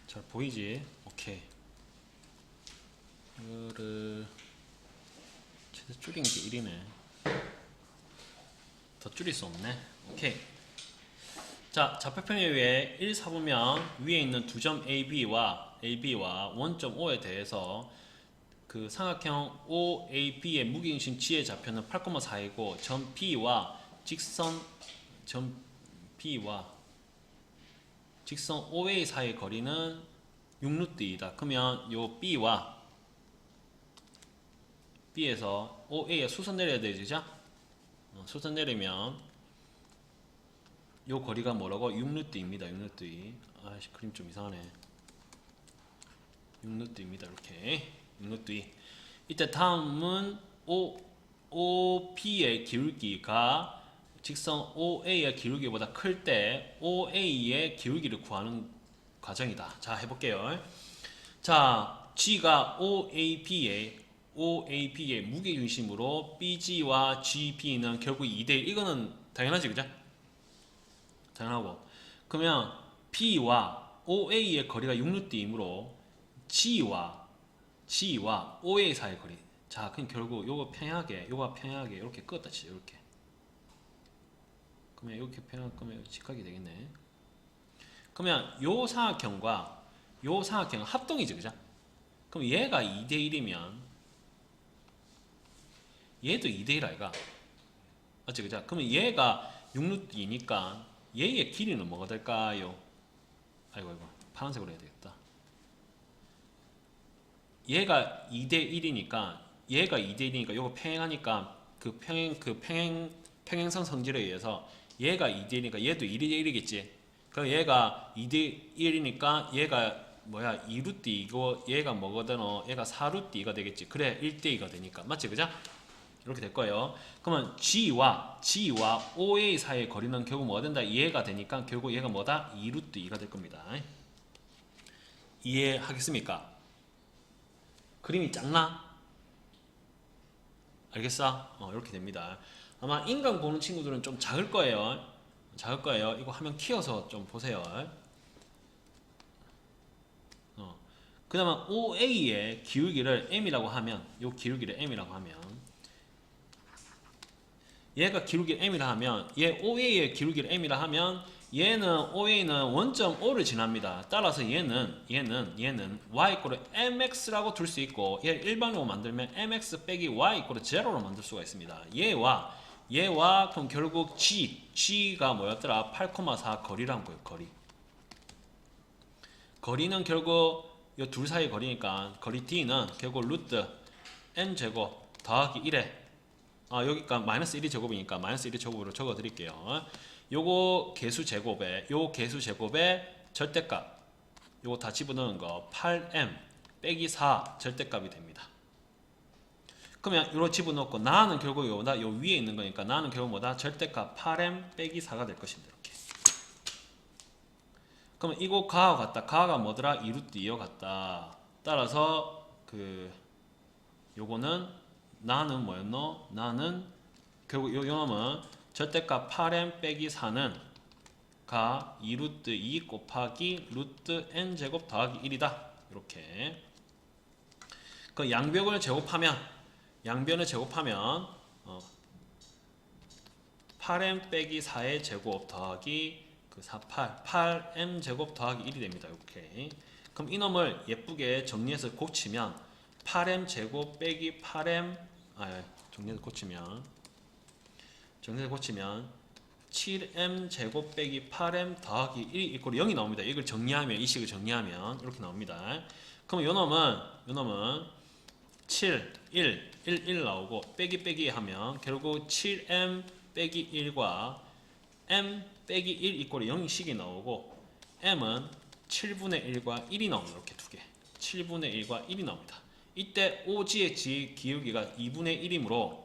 잘 보이지? 오케이. 이거를 최대 줄인 게 1이네. 더 줄일 수 없네. 오케이. 자, 좌표평에 의해 1, 4보면 위에 있는 두 점 AB와 원점 O에 대해서 그 삼각형 OAB의 무게중심 G의 좌표는 8,4이고 점 B와 직선 OA 사이의 거리는 6루트이다. 그러면 요 B와 B에서 OA에 수선 내려야 되죠, 그죠? 수선 내리면 요 거리가 뭐라고? 6루트입니다. 6루트. 아씨, 그림 좀 이상하네. 6루트입니다. 이렇게 6루트. 이때 다음은 OP의 기울기가 직선 OA의 기울기보다 클 때 OA의 기울기를 구하는 과정이다. 자, 해볼게요. 자, G가 OAB의 무게중심으로 BG와 GB는 결국 2대1. 이거는 당연하지, 그죠? 당연하고. 그러면 B와 OA의 거리가 6루트이므로 G와 OA 사이의 거리. 자, 그럼 결국 요거 평행하게 이렇게 끄었다 치죠. 이렇게. 그러면 이렇게 평행할 거면 직각이 되겠네. 그러면 요 삼각형과 요 삼각형은 합동이죠, 그죠? 그럼 얘가 2대1이면 얘도 2대1 아이가? 맞지, 그죠? 그러면 얘가 6루트이니까 얘의 길이는 뭐가 될까요? 아이고 파란색으로 해야 되겠다. 얘가 2대1이니까 얘가 2대1이니까 요거 평행하니까 그 평행선 성질에 의해서 얘가 2대1이니까 얘도 2대1이겠지. 그럼 얘가 2대1이니까 얘가 뭐야 2루트2고 얘가 뭐거든 얘가 4루트2가 되겠지. 그래 1대2가 되니까 맞지 그죠? 이렇게 될 거예요. 그러면 G와 OA 사이의 거리는 결국 뭐가 된다? 이해가 되니까 결국 얘가 뭐다? 2루트2가 될 겁니다. 이해하겠습니까? 그림이 작나? 알겠어? 이렇게 됩니다. 아마 인강 보는 친구들은 좀 작을 거예요. 작을 거예요. 이거 화면 키워서 좀 보세요. 그 다음에 OA의 기울기를 M이라고 하면 요 기울기를 M이라고 하면 얘가 기울기를 M이라 하면 얘 OA의 기울기를 M이라 하면 얘는 OA는 원점 O를 지납니다. 따라서 얘는 Y 이꼬르 MX라고 둘 수 있고 얘를 일반으로 만들면 MX 빼기 Y 이꼬르 제로로 만들 수가 있습니다. 얘와 그럼 결국 G가 뭐였더라? 8,4 거리란 거예요. 거리는 결국 이 둘 사이 거리니까 거리 D는 결국 루트 N제곱 더하기 1에 여기가 마이너스 1이 제곱이니까 마이너스 1이 제곱으로 적어 드릴게요. 요거 개수 제곱에 절대값 요거 다 집어넣은 거 8m 빼기 4 절대값이 됩니다. 그러면 요거 집어넣고 나는 결국 요 위에 있는 거니까 나는 결국 뭐다? 절대값 8m 빼기 4가 될 것입니다. 이렇게. 그러면 이거 가와 같다. 가가 뭐더라? 2루트 2와 같다. 따라서 요거는 나는 뭐였노? 나는 결국 요 놈은 절대값 8m 빼기 4는 가 2루트 2 곱하기 루트 n제곱 더하기 1이다. 이렇게. 그 양변을 제곱하면 8m 빼기 4의 제곱 더하기 8m 제곱 더하기 1이 됩니다. 이렇게. 그럼 이놈을 예쁘게 정리해서 고치면 8m 제곱 빼기 8m 정리해서 고치면 7m 제곱 빼기 8m 더하기 1 이꼴 0이 나옵니다. 이걸 정리하면 이 식을 정리하면 이렇게 나옵니다. 그럼 요 놈은 7, 1 나오고 빼기 하면 결국 7m 빼기 1과 m 빼기 1 이꼴 0식이 나오고 m은 7분의 1과 1이 나옵니다. 이렇게 두 개. 7분의 1과 1이 나옵니다. 이때 OG의 기울기가 2분의 1이므로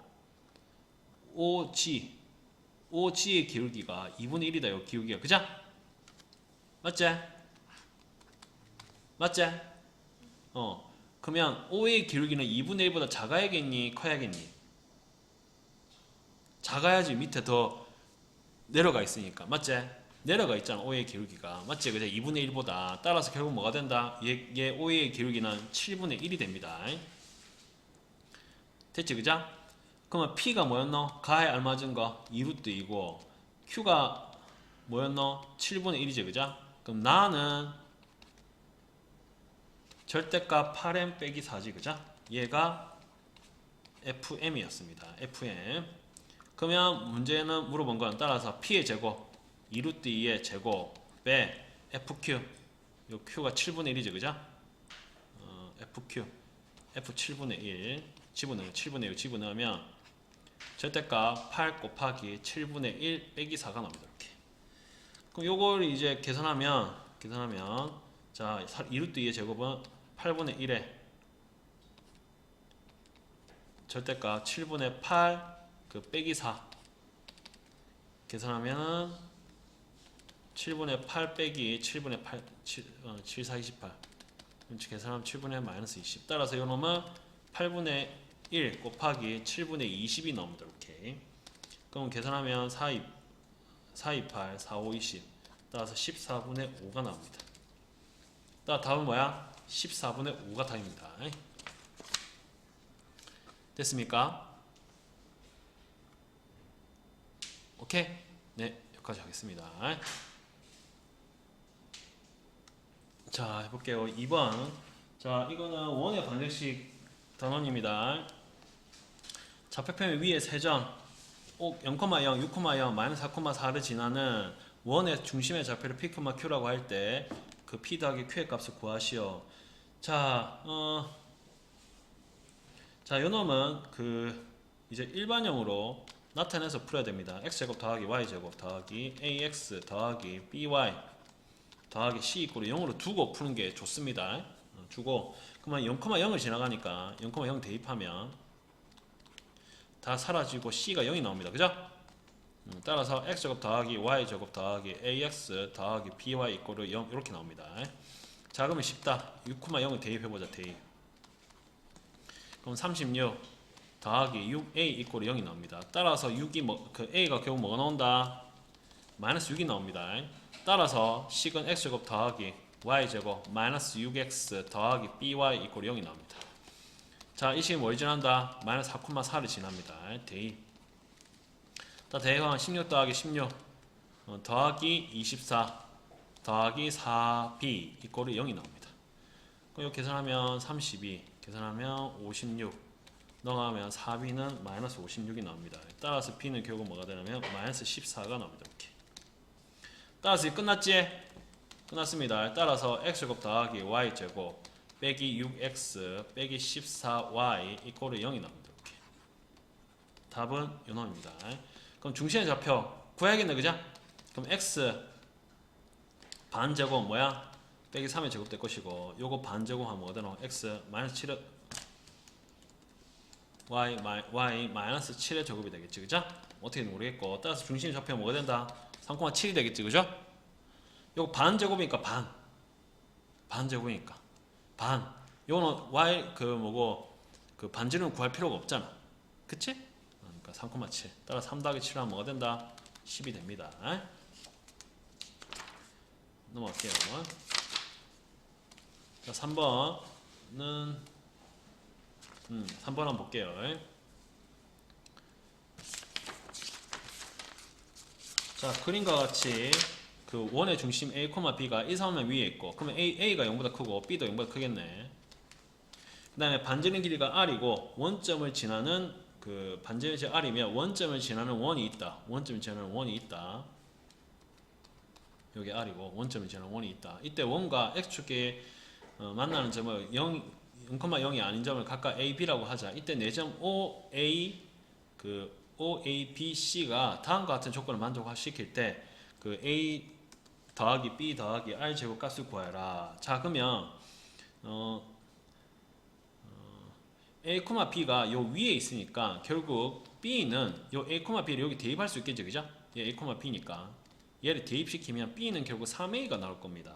OG의 기울기가 2분의 1이다. 요 기울기가. 그죠? 맞지? 그러면 O의 기울기는 2분의 1보다 작아야겠니? 커야겠니? 작아야지 밑에 더 내려가 있으니까. 맞지? 내려가 있잖아. O의 기울기가. 맞지? 그죠? 2분의 1보다. 따라서 결국 뭐가 된다? 얘 O의 기울기는 7분의 1이 됩니다. 됐지? 그죠? 그러면 P가 뭐였노? 가에 알맞은 거 2루트 2고 Q가 뭐였노? 7분의 1이지. 그죠? 그럼 나는 절대값 8m 빼기 4지. 그죠? 얘가 FM이었습니다. FM. 그러면 문제는 물어본 건 따라서 P의 제곱 2루트 2의 제곱에 FQ 요 Q가 7분의 1이죠. 그죠? FQ F 7분의 1 집어넣으면 7분의 1 집어넣으면 절대값 8 곱하기 7분의 1 빼기 4가 나옵니다. 이렇게. 그럼 요걸 이제 계산하면 자 2루트 2의 제곱은 8분의 1에 절대값 7분의 8 빼기 4 계산하면은 7분의 8 빼기 7분의 8 7, 4, 28 계산하면 7분의 마이너스 20 따라서 요 놈은 8분의 1 곱하기 7분의 20이 나옵니다. 이렇게. 그럼 계산하면 4, 28, 4, 5, 20 따라서 14분의 5가 나옵니다. 따라 답은 뭐야? 14분의 5가 답입니다. 됐습니까? 오케이? 네, 여기까지 하겠습니다. 자, 해볼게요. 2번. 자, 이거는 원의 방정식 단원입니다. 좌표평면 위에 세 점, 0,0, 6,0, 마이너스 4,4를 지나는 원의 중심의 좌표를 P, Q라고 할 때 그 P 더하기 Q의 값을 구하시오. 자, 자, 요 놈은 그 이제 일반형으로 나타내서 풀어야 됩니다. x제곱 더하기 y제곱 더하기 ax 더하기 by 더하기 c 이꼴을 0으로 두고 푸는 게 좋습니다. 주고 그러면 0,0을 지나가니까 0,0 대입하면 다 사라지고 c가 0이 나옵니다. 그죠? 따라서 x제곱 더하기 y제곱 더하기 ax 더하기 by 이꼴을 0 이렇게 나옵니다. 자, 그러면 쉽다. 6,0을 대입해보자. 대입. 그럼 36 더하기 6a 이꼴 0이 나옵니다. 따라서 6이 그 a가 결국 뭐가 나온다? 마이너스 6이 나옵니다. 따라서 식은 x제곱 더하기 y제곱 마이너스 6x 더하기 by 이꼴 0이 나옵니다. 자, 이 식이 뭘 지난다? 마이너스 4,4를 지납니다. 대입. 대입하면 16 더하기 16 더하기 24 더하기 4b 이꼴이 0이 나옵니다. 그럼 이거 계산하면 32 계산하면 56 넘어가면 4b는 마이너스 56이 나옵니다. 따라서 b는 결국 뭐가 되냐면 마이너스 14가 나옵니다. 이렇게. 따라서 이제 끝났지? 끝났습니다. 따라서 x제곱 더하기 y제곱 빼기 6x 빼기 14y 이꼴이 0이 나옵니다. 이렇게. 답은 요 놈입니다. 그럼 중심의 좌표 구해야겠네, 그죠? 그럼 x 반제곱 뭐야? 빼기 3의 제곱 될 것이고 요거 반제곱하면 뭐가 되노? x 마이너스 7의 y 마이너스 7의 제곱이 되겠지, 그죠? 어떻게 모르겠고 따라서 중심의 좌표가 뭐가 된다? 3,7이 되겠지, 그죠? 요거 반제곱이니까 반제곱이니까 반. 요거는 y 그 뭐고 그 반지름 구할 필요가 없잖아, 그치? 그러니까 3,7 따라 3 더하기 7 하면 뭐가 된다? 10이 됩니다. 넘어갈게요. 자, 3번은 3번 한번 볼게요. 자, 그림과 같이 그 원의 중심 A, B가 1, 3면 위에 있고 그러면 A가 0보다 크고 B도 0보다 크겠네. 그 다음에 반지름 길이가 R이고 원점을 지나는 그 반지름이 R이면 원점을 지나는 원이 있다. 원점을 지나는 원이 있다. 여기 R이고 원점을 지나는 원이 있다. 이때 원과 X축에 만나는 점을 0,0이 아닌 점을 각각 A, B라고 하자. 이때 4점 OA OA, B, C가 다음과 같은 조건을 만족시킬 때 그 A 더하기 B 더하기 R 제곱 값을 구하라. 자, 그러면 A, B가 요 위에 있으니까 결국 B는 요 A, B를 여기 대입할 수 있겠죠, 그죠? 얘 A, B니까 얘를 대입시키면 B는 결국 3A가 나올 겁니다.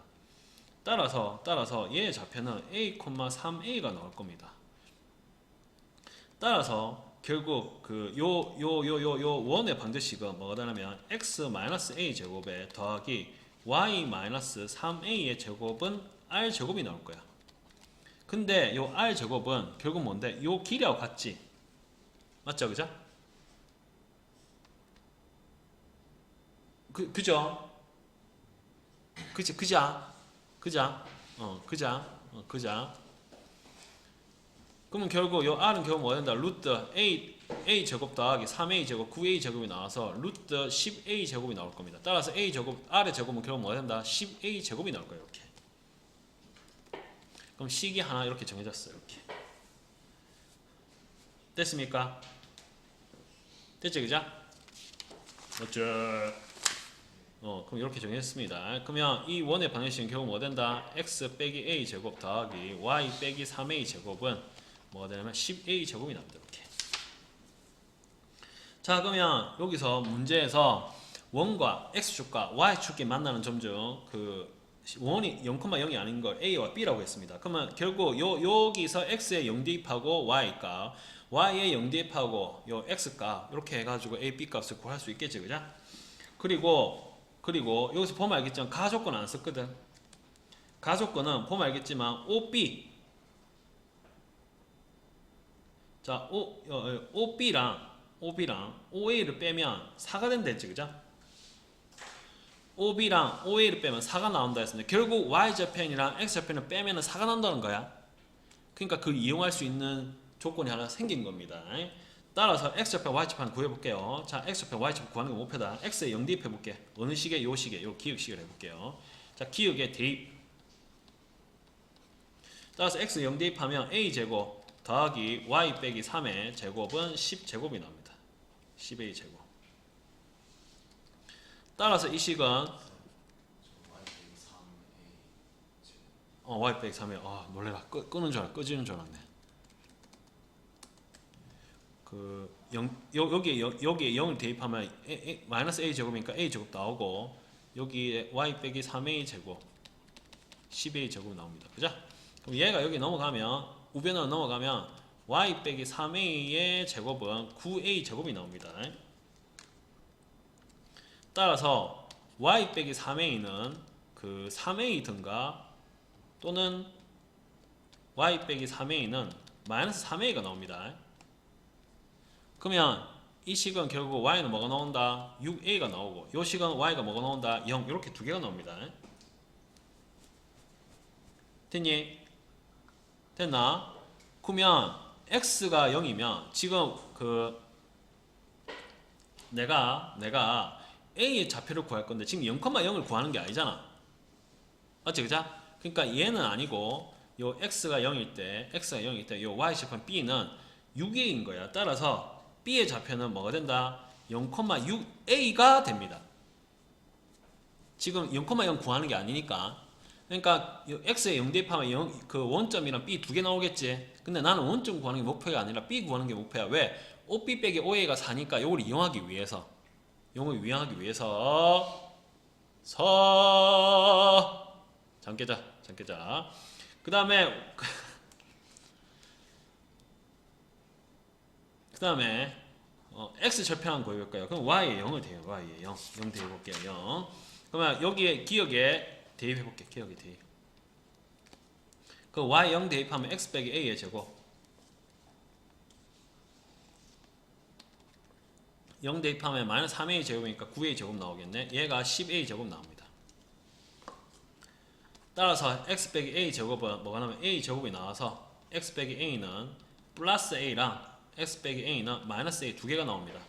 따라서 얘의 좌표는 A, 3A가 나올 겁니다. 따라서 결국 그 요 원의 방정식은 뭐가 되냐면 x-a 제곱에 더하기 y-3a의 제곱은 r 제곱이 나올 거야. 근데 요 r 제곱은 결국 뭔데? 요 길이하고 같지? 맞죠, 그죠? 그죠? 그자. 그러면 결국 요 r은 결국 뭐가 된다? 루트 a 제곱 더하기 3a 제곱 9a 제곱이 나와서 루트 10a 제곱이 나올 겁니다. 따라서 a 제곱 r의 제곱은 결국 뭐가 된다? 10a 제곱이 나올 거예요. 이렇게. 그럼 식이 하나 이렇게 정해졌어요. 이렇게. 됐습니까? 됐죠, 그죠? 맞죠? 그럼 이렇게 정했습니다. 그러면 이 원의 방정식은 결국 뭐 된다? x 빼기 a 제곱 더하기 y 빼기 3a 제곱은 뭐가 되냐면 10a 제곱이 나옵니다. 이렇게. 자, 그러면 여기서 문제에서 원과 x축과 y축이 만나는 점 중 그 원이 0,0이 아닌 걸 a와 b라고 했습니다. 그러면 결국 여기서 x에 0 대입하고 y값, y에 0 대입하고 요 x값 이렇게 해가지고 a, b 값을 구할 수 있겠지, 그죠? 그리고 여기서 보면 알겠지만 가조건 안 썼거든. 가조건은 보면 알겠지만 OB 자 OB랑 OA를 빼면 4가 된다 했지, 그죠? OB랑 OA를 빼면 4가 나온다 했습니다. 결국 Y좌편이랑 X좌편을 빼면 4가 나온다는 거야. 그러니까 그 이용할 수 있는 조건이 하나 생긴 겁니다. 따라서 x좌표 y좌표 한번 구해볼게요. 자, x좌표 y좌표 구하는 게 목표다. x에 0 대입해볼게. 어느 시계? 요 시계. 요 기역식을 해볼게요. 자, 기역에 대입. 따라서 x 0 대입하면 a제곱 더하기 y 빼기 3의 제곱은 10제곱이 나옵니다. 10a 제곱. 따라서 이 식은 y 빼기 3에 놀래라. 끄는 줄 알았네. 끄지는 줄 알았네. 여기에 0을 대입하면 마이너스 a 제곱이니까 a 제곱 나오고 여기에 y 빼기 3a 제곱 10a 제곱 나옵니다. 그죠? 그럼 얘가 여기 넘어가면 우변으로 넘어가면 y 빼기 3a의 제곱은 9a 제곱이 나옵니다. 따라서 y 빼기 3a는 그 3a든가 또는 y 빼기 3a는 마이너스 3a가 나옵니다. 그러면 이 식은 결국 y는 뭐가 나온다? 6a가 나오고 이 식은 y가 뭐가 나온다? 0 이렇게 두 개가 나옵니다. 됐니? 됐나? 그러면 x가 0이면 지금 내가 a의 좌표를 구할 건데 지금 0,0을 구하는 게 아니잖아. 맞지? 그죠? 그러니까 얘는 아니고 요 x가 0일 때 요 y좌표 b는 6a인 거야. 따라서 b의 좌표는 뭐가 된다? 0,6a가 됩니다. 지금 0,0 구하는 게 아니니까. 그러니까 x에 0 대입하면 그 원점이랑 b 두 개 나오겠지. 근데 나는 원점 구하는 게 목표가 아니라 b 구하는 게 목표야. 왜? 5b 빼기 5a가 4니까 요걸 이용하기 위해서. 요걸 이용하기 위해서 잠 깨자. 그 다음에 x 절편 구해볼까요? 그럼 y에 0을 대요. y에 0 대입해볼게요. 0. 그러면 여기에 기억에 대입해볼게요. 기억에 대입. 그 y 0 대입하면 x 빼기 a의 제곱 0 대입하면 마이너스 3a 제곱이니까 9a 제곱 나오겠네. 얘가 10a 제곱 나옵니다. 따라서 x 빼기 a 제곱은 뭐가 나오면 a 제곱이 나와서 x 빼기 a는 플러스 a랑 x 빼기 a는 마이너스 a 두 개가 나옵니다.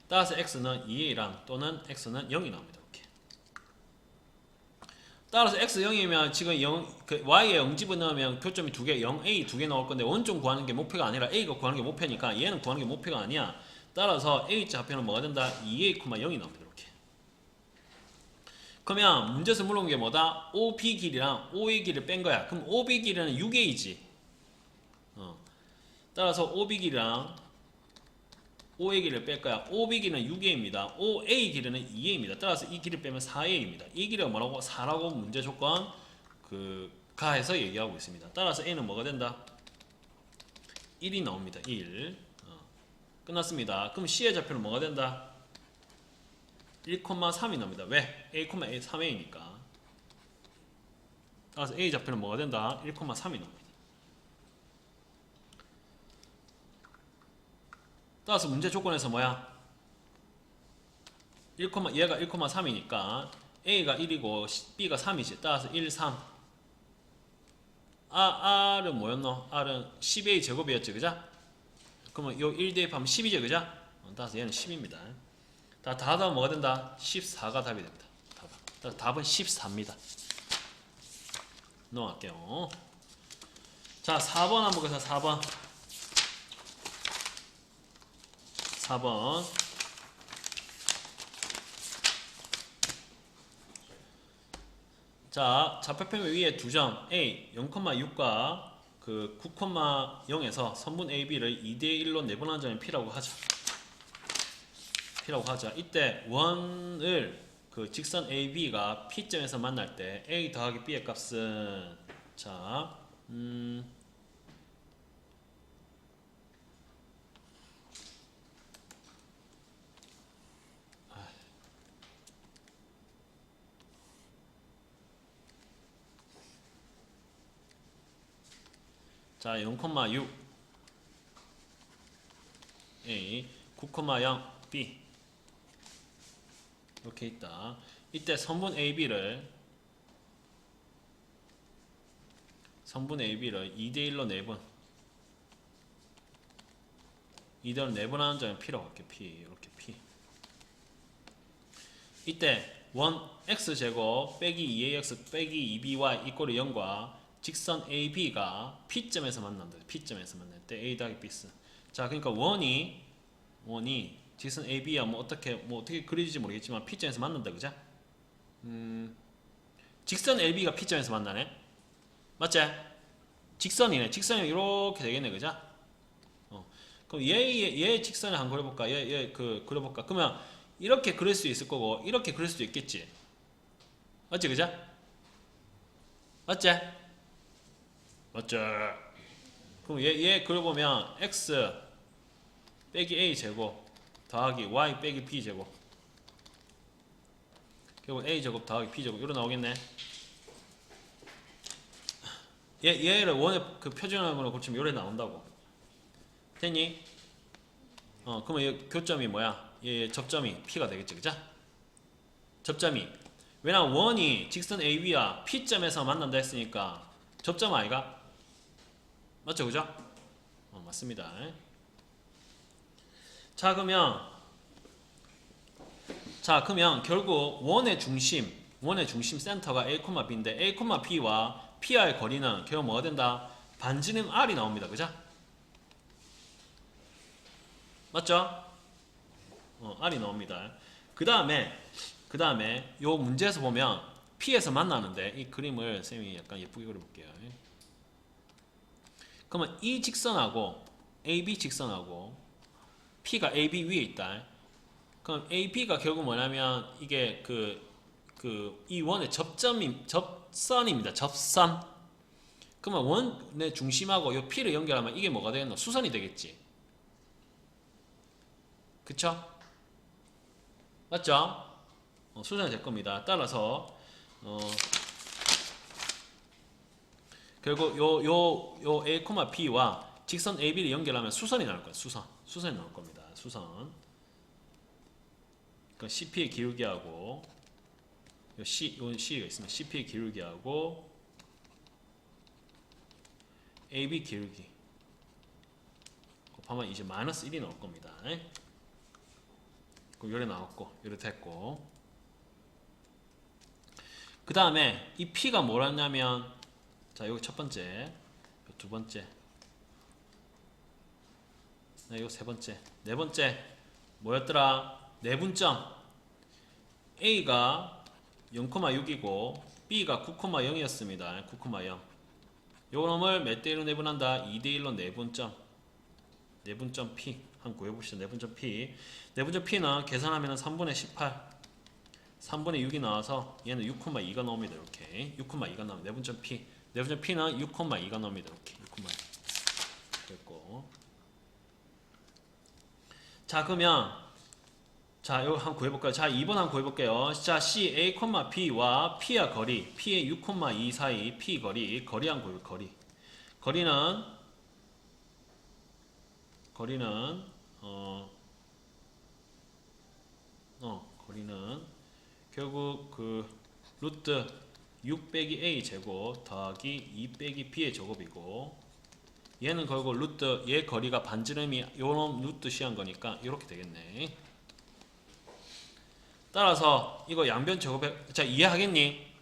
따라서 x는 2a랑 또는 x는 0이 나옵니다. 이렇게. 따라서 x 0이면 지금 y에 0 집어넣으면 교점이 두 개, 0a 두 개 나올 건데 원점 구하는 게 목표가 아니라 a가 구하는 게 목표니까 얘는 구하는 게 목표가 아니야. 따라서 a 좌표는 뭐가 된다? 2a, 0이 나옵니다. 이렇게. 그러면 문제에서 물어본 게 뭐다? OB 길이랑 OA 길이를 뺀 거야. 그럼 OB 길이는 6a지. 따라서 OB 길이랑 OA 길이를 뺄 거야. OB 길이는 6a입니다. OA 길이는 2a입니다. 따라서 이 길이를 빼면 4a입니다. 이 길이가 뭐라고? 4라고 문제 조건 가해서 얘기하고 있습니다. 따라서 a는 뭐가 된다? 1이 나옵니다. 1. 끝났습니다. 그럼 C의 좌표는 뭐가 된다? 1,3이 나옵니다. 왜? a, 3a니까. 따라서 A 좌표는 뭐가 된다? 1,3이 나옵니다. 따라서 문제 조건에서 뭐야? 얘가 1,3이니까 A가 1이고 B가 3이지. 따라서 1, 3. R은 뭐였노? R은 10A 제곱이었지. 그죠? 그러면 요 1 대입하면 10이죠. 그죠? 따라서 얘는 10입니다. 다 하면 뭐가 된다? 14가 답이 됩니다. 답은 14입니다. 넘어갈게요. 자, 4번 한번 보겠습니다. 4번. 자, 좌표표면 위에 두 점 A 0,6과 그 9,0에서 선분 AB를 2대1로 내분한 점이 P라고 하자. 이때 원을 그 직선 AB가 P점에서 만날 때 A 더하기 B의 값은 자, 자, 0,6 A 9,0 B 이렇게 있다. 이때 선분 AB를 2대1로 내분 이대로 내분하는 점은 P라고 할게. P 이렇게 P. 이때 1x제곱 빼기 2ax 빼기 2by 이꼴 0과 직선 AB가 P점에서 만난다. P점에서 만날 때 A 더하기 B. 자, 그러니까 원이 직선 AB야 뭐 어떻게 그려질지 모르겠지만 P점에서 만난다. 그죠? 직선 AB가 P점에서 만나네. 맞지? 직선이네. 직선이 이렇게 되겠네. 그죠? 그럼 얘의 직선을 한번 그려볼까? 그려볼까? 그러면 이렇게 그릴 수 있을 거고 이렇게 그릴 수도 있겠지. 맞지? 그죠? 맞지? 맞죠? 그럼 얘 그려보면 x 빼기 a 제곱 더하기 y 빼기 b 제곱 결국 a 제곱 더하기 b 제곱 이러 나오겠네. 얘를 원의 그 표준형으로 고치면 요래 나온다고. 됐니? 그러면 얘 교점이 뭐야? 얘 접점이 P가 되겠지. 그죠? 접점이. 왜냐면 원이 직선 AB와 P점에서 만난다 했으니까 접점 아이가? 맞죠? 그죠? 맞습니다. 자, 그러면 결국 원의 중심 센터가 A, B인데 A, B와 P와의 거리는 결국 뭐가 된다? 반지름 R이 나옵니다. 그죠? 맞죠? R이 나옵니다. 그 다음에 요 문제에서 보면 P에서 만나는데 이 그림을 쌤이 약간 예쁘게 그려볼게요. 그러면 이 직선하고 AB 직선하고 P가 AB 위에 있다. 그럼 AB가 결국 뭐냐면 이게 이 원의 접선입니다. 접선. 그러면 원의 중심하고 요 P를 연결하면 이게 뭐가 되겠노? 수선이 되겠지. 그쵸? 맞죠? 수선이 될 겁니다. 따라서 결국 요 A, B와 직선 AB를 연결하면 수선이 나올 거예요. 수선이 나올 겁니다. 수선. 그러니까 CP의 기울기하고 요 C가 있으면 CP의 기울기하고 AB 기울기 곱하면 이제 마이너스 1이 나올 겁니다. 요래 나왔고 요래 됐고 그 다음에 이 P가 뭐라냐면 자 요거 첫 번째 두 번째 요거 세 번째 네 번째 뭐였더라? 내분점 A가 0,6이고 B가 9,0이었습니다. 9,0 요 놈을 몇 대 1로 내분한다? 2대 1로 내분점 P 한번 구해봅시다. 내분점 P P는 계산하면 3분의 18 3분의 6이 나와서 얘는 6,2가 나옵니다. 이렇게 6,2가 나옵니다. 내분점 P는 6,2가 나옵니다. 이렇게 6,2 됐고 자 그러면 자 이거 한번 구해볼까요? 자 2번 한번 구해볼게요. 자 C A, B와 P의 거리 P의 6,2 사이 P 거리 한번 구해볼게요. 거리는 결국 그 루트 6 빼기 A 제곱 더하기 2 빼기 B의 제곱이고 얘는 결국 루트 얘 거리가 반지름이 요놈 루트 시한 거니까 이렇게 되겠네. 따라서 이거 양변 제곱해 자 이해하겠니?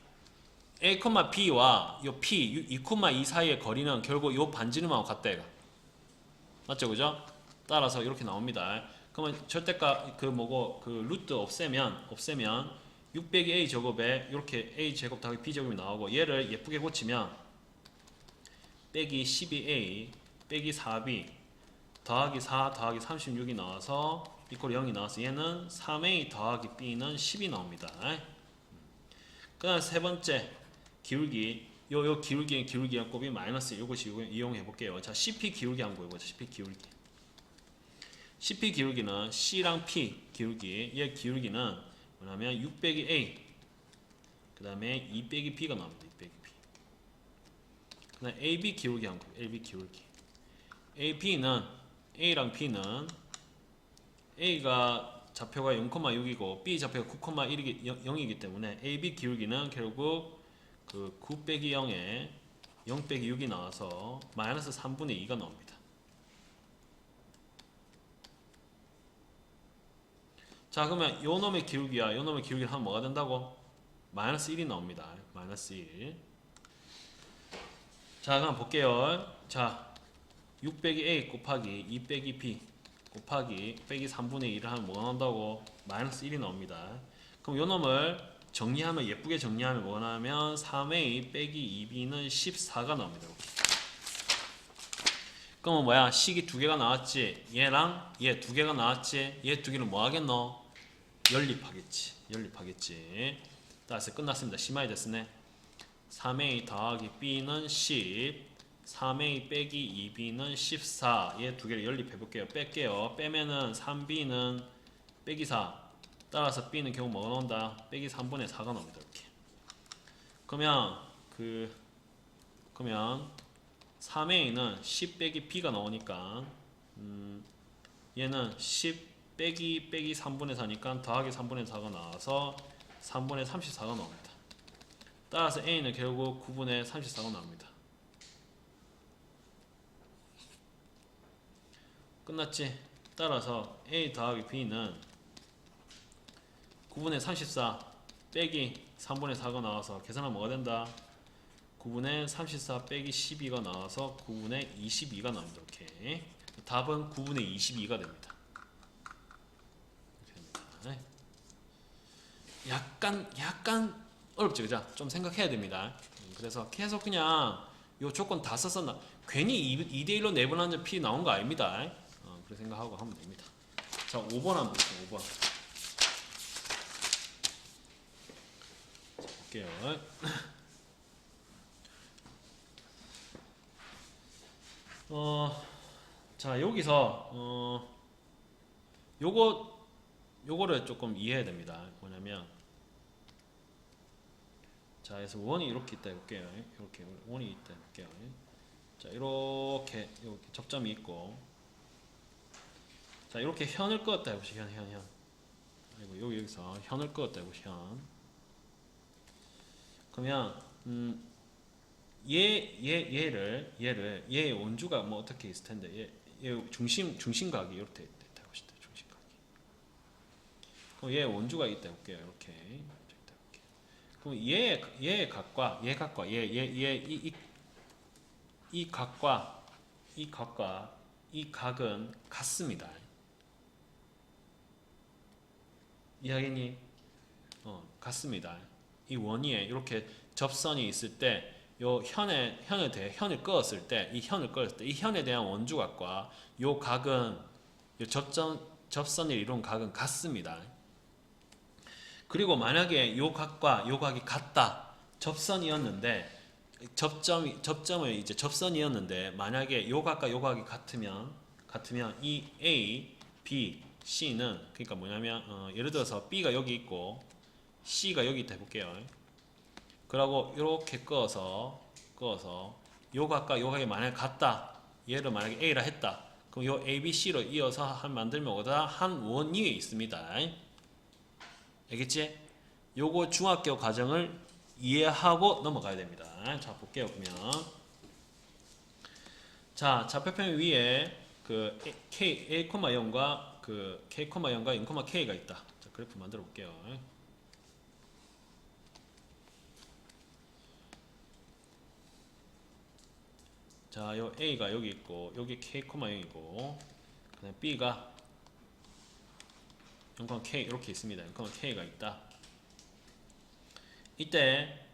A, B와 요 P 2,2 사이의 거리는 결국 요 반지름하고 같다 얘가. 맞죠? 그죠? 따라서 이렇게 나옵니다. 그러면 절대값 그 루트 없애면 6 빼기 A 제곱에 이렇게 A 제곱 더하기 B 제곱이 나오고 얘를 예쁘게 고치면 빼기 12A 빼기 4B 더하기 4 더하기 36이 나와서 이꼴 0이 나와서 얘는 3A 더하기 B는 10이 나옵니다. 그 다음 세 번째 기울기 요 기울기 곱이 마이너스 이것이 이용해 볼게요. 자 CP 기울기 한번 보여보자. CP 기울기는 C랑 P 기울기 얘 기울기는 뭐냐면 6 빼기 A 그 다음에 2 빼기 B가 나옵니다. 2 빼기 B 그 다음에 AB 기울기 한번 보여요. AB 기울기 A랑 B는 A가 좌표가 0,6이고 B 좌표가 9,0이기 때문에 AB 기울기는 결국 그 9 빼기 0에 0 빼기 6이 나와서 마이너스 3분의 2가 나옵니다. 자, 그러면 요 놈의 기울기와 요 놈의 기울기를 하면 뭐가 된다고? 마이너스 1이 나옵니다. 마이너스 1. 자, 그럼 볼게요. 자, 6 빼기 a 곱하기 2 빼기 b 곱하기 빼기 3분의 1을 하면 뭐가 나온다고? 마이너스 1이 나옵니다. 그럼 요 놈을 정리하면, 예쁘게 정리하면 뭐가 나오면 3a 빼기 2b는 14가 나옵니다. 이렇게. 그러면 뭐야? 식이 두 개가 나왔지. 얘랑 얘 두 개가 나왔지. 얘 두 개를 뭐 하겠노? 연립하겠지. 연립하겠지. 따라서 끝났습니다. 시마이 됐으네. 3a 더하기 b는 10, 3a 빼기 2b는 14. 얘 두 개를 연립해 볼게요. 뺄게요. 빼면은 3b는 빼기 4. 따라서 b는 결국 뭐가 나온다? 빼기 3분의 4가 나옵니다. 이렇게. 그러면 3a는 10 빼기 b가 나오니까 얘는 10 빼기 3분의 4니까 더하기 3분의 4가 나와서 3분의 34가 나옵니다. 따라서 a는 결국 9분의 34가 나옵니다. 끝났지? 따라서 a 더하기 b는 9분의 34 빼기 3분의 4가 나와서 계산하면 뭐가 된다? 9분의 34 빼기 12가 나와서 9분의 22가 나옵니다. 이렇게. 답은 9분의 22가 됩니다. 이렇게 됩니다. 약간 어렵죠, 그죠? 좀 생각해야 됩니다. 그래서 계속 그냥 요 조건 다 써서 괜히 2대1로 내분하는 P 나온 거 아닙니다. 그렇게 생각하고 하면 됩니다. 자, 5번 한번 볼게요. 5번. 자, 볼게요. 자, 여기서 요거를 조금 이해해야 됩니다. 뭐냐면, 자, 그래서 원이 이렇게 있다 해볼게요. 이렇게 원이 있다 해볼게요. 자, 이렇게 접점이 있고, 자, 이렇게 현을 그었다 해보시죠. 현. 그리고 여기서 현을 그었다 해보시죠. 현. 그러면 얘의 원주가 뭐 어떻게 있을 텐데, 얘 중심각이 이렇게 있다 해보시죠. 중심각이. 그럼 얘의 원주가 있다 해볼게요. 이렇게. 그럼 얘의 각과 이 각과 이 각은 같습니다. 이해하겠니? 같습니다. 이 원위에 이렇게 접선이 있을 때, 요 현을 그었을 때, 이 현에 대한 원주각과 요 각은, 요 접선을 이룬 각은 같습니다. 그리고 만약에 요 각과 요 각이 같다. 접선이었는데, 접점을 이제 접선이었는데, 만약에 요 각과 요 각이 같으면 이 A, B, C는, 그러니까 뭐냐면, 예를 들어서 B가 여기 있고 C가 여기 있다 해볼게요. 그러고 이렇게 그어서 요 각과 요 각이 만약에 같다. 얘를 만약에 A라 했다. 그럼 요 A, B, C로 이어서 만들면 뭐다? 한 원 위에 있습니다. 알겠지? 요거 중학교 과정을 이해하고 넘어가야 됩니다. 자, 볼게요. 그러면 자, 좌표평 위에 그 A, 0과 그 K, 0과 0, K가 있다. 자, 그래프 만들어 볼게요. 자, 요 A가 여기 있고, 여기 K, 0이고, 그다음에 B가 0, K 이렇게 있습니다. 0, K가 있다. 이때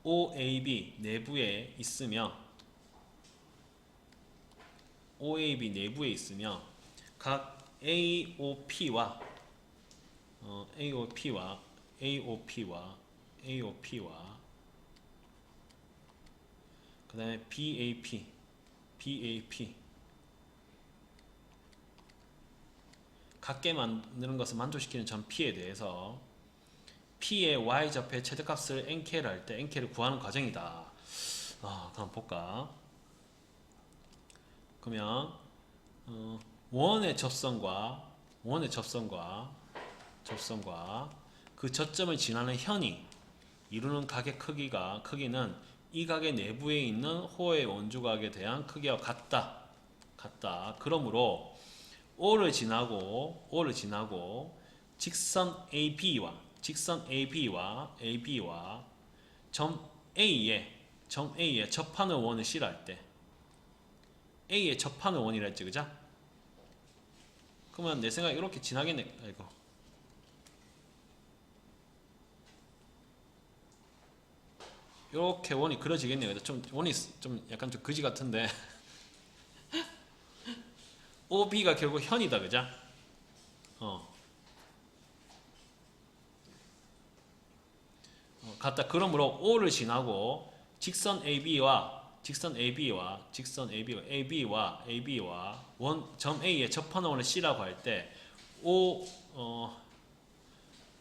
OAB 내부에 있으며, 각 AOP와 그 다음에 BAP 같게 만드는 것을 만족시키는 점 P에 대해서 P의 Y좌표의 최대값을 NK를 할 때 NK를 구하는 과정이다. 그럼 볼까? 그러면 원의 접선과 그 저점을 지나는 현이 이루는 각의 크기는 이 각의 내부에 있는 호의 원주각에 대한 크기와 같다. 그러므로 O를 지나고 직선 AB와 점 A에 접하는 원을 C라 할 때 A에 접하는 원이라 했지, 그죠? 그러면 내 생각에 이렇게 지나겠네. 아이고. 이렇게 원이 그려지겠네요. 좀 원이 좀 약간 좀 그지 같은데 OB가 결국 현이다, 그죠? 같다. 그러므로 O를 지나고 직선 AB와 점 A에 접하는 원을 C라고 할 때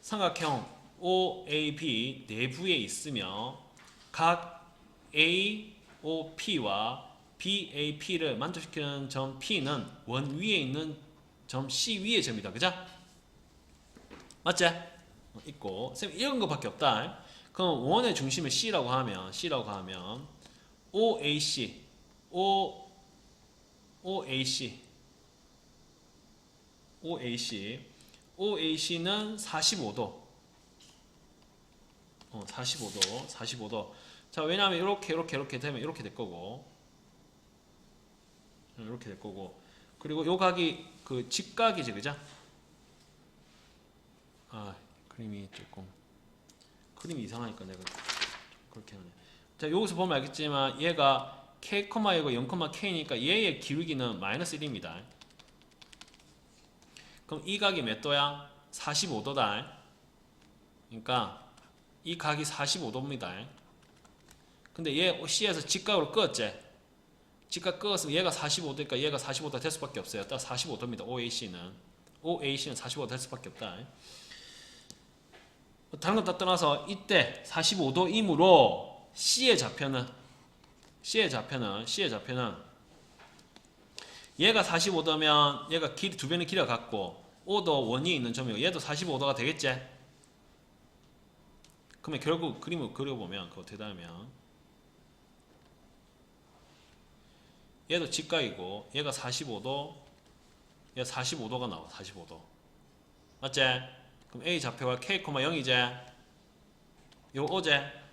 삼각형 OAB 내부에 있으며 각 AOP와 BAP를 만족시키는 점 P는 원 위에 있는 점 C 위의 점이다, 그죠? 맞지? 있고 쌤 이런 거밖에 없다. 그럼 원의 중심을 C라고 하면 OAC는 45도. 45도. 자, 왜냐하면 이렇게 되면 이렇게 될 거고, 그리고 요 각이 그 직각이지, 그죠? 그림이 이상하니까 내가 그렇게 하네. 자, 여기서 보면 알겠지만 얘가 K, 이고 0,K니까 얘의 기울기는 마이너스 1입니다. 그럼 이 각이 몇 도야? 45도다. 그러니까 이 각이 45도입니다. 근데 얘 C에서 직각으로 끄었지? 직각 끄었으면 얘가 45도니까 얘가 45도 될 수밖에 없어요. 딱 45도입니다. OAC는 45도 될 수밖에 없다. 다른 것 다 떠나서 이때 45도이므로 C의 좌표는 얘가 45도면 얘가 두 변의 길이가 같고 O도 원위에 있는 점이고 얘도 45도가 되겠지? 그러면 결국 그림을 그려보면 그거 어떻게 되냐면 얘도 직각이고 얘가 45도 얘가 45도가 나와. 45도 맞지? 그럼 A 좌표가 K, 0이제 요 O제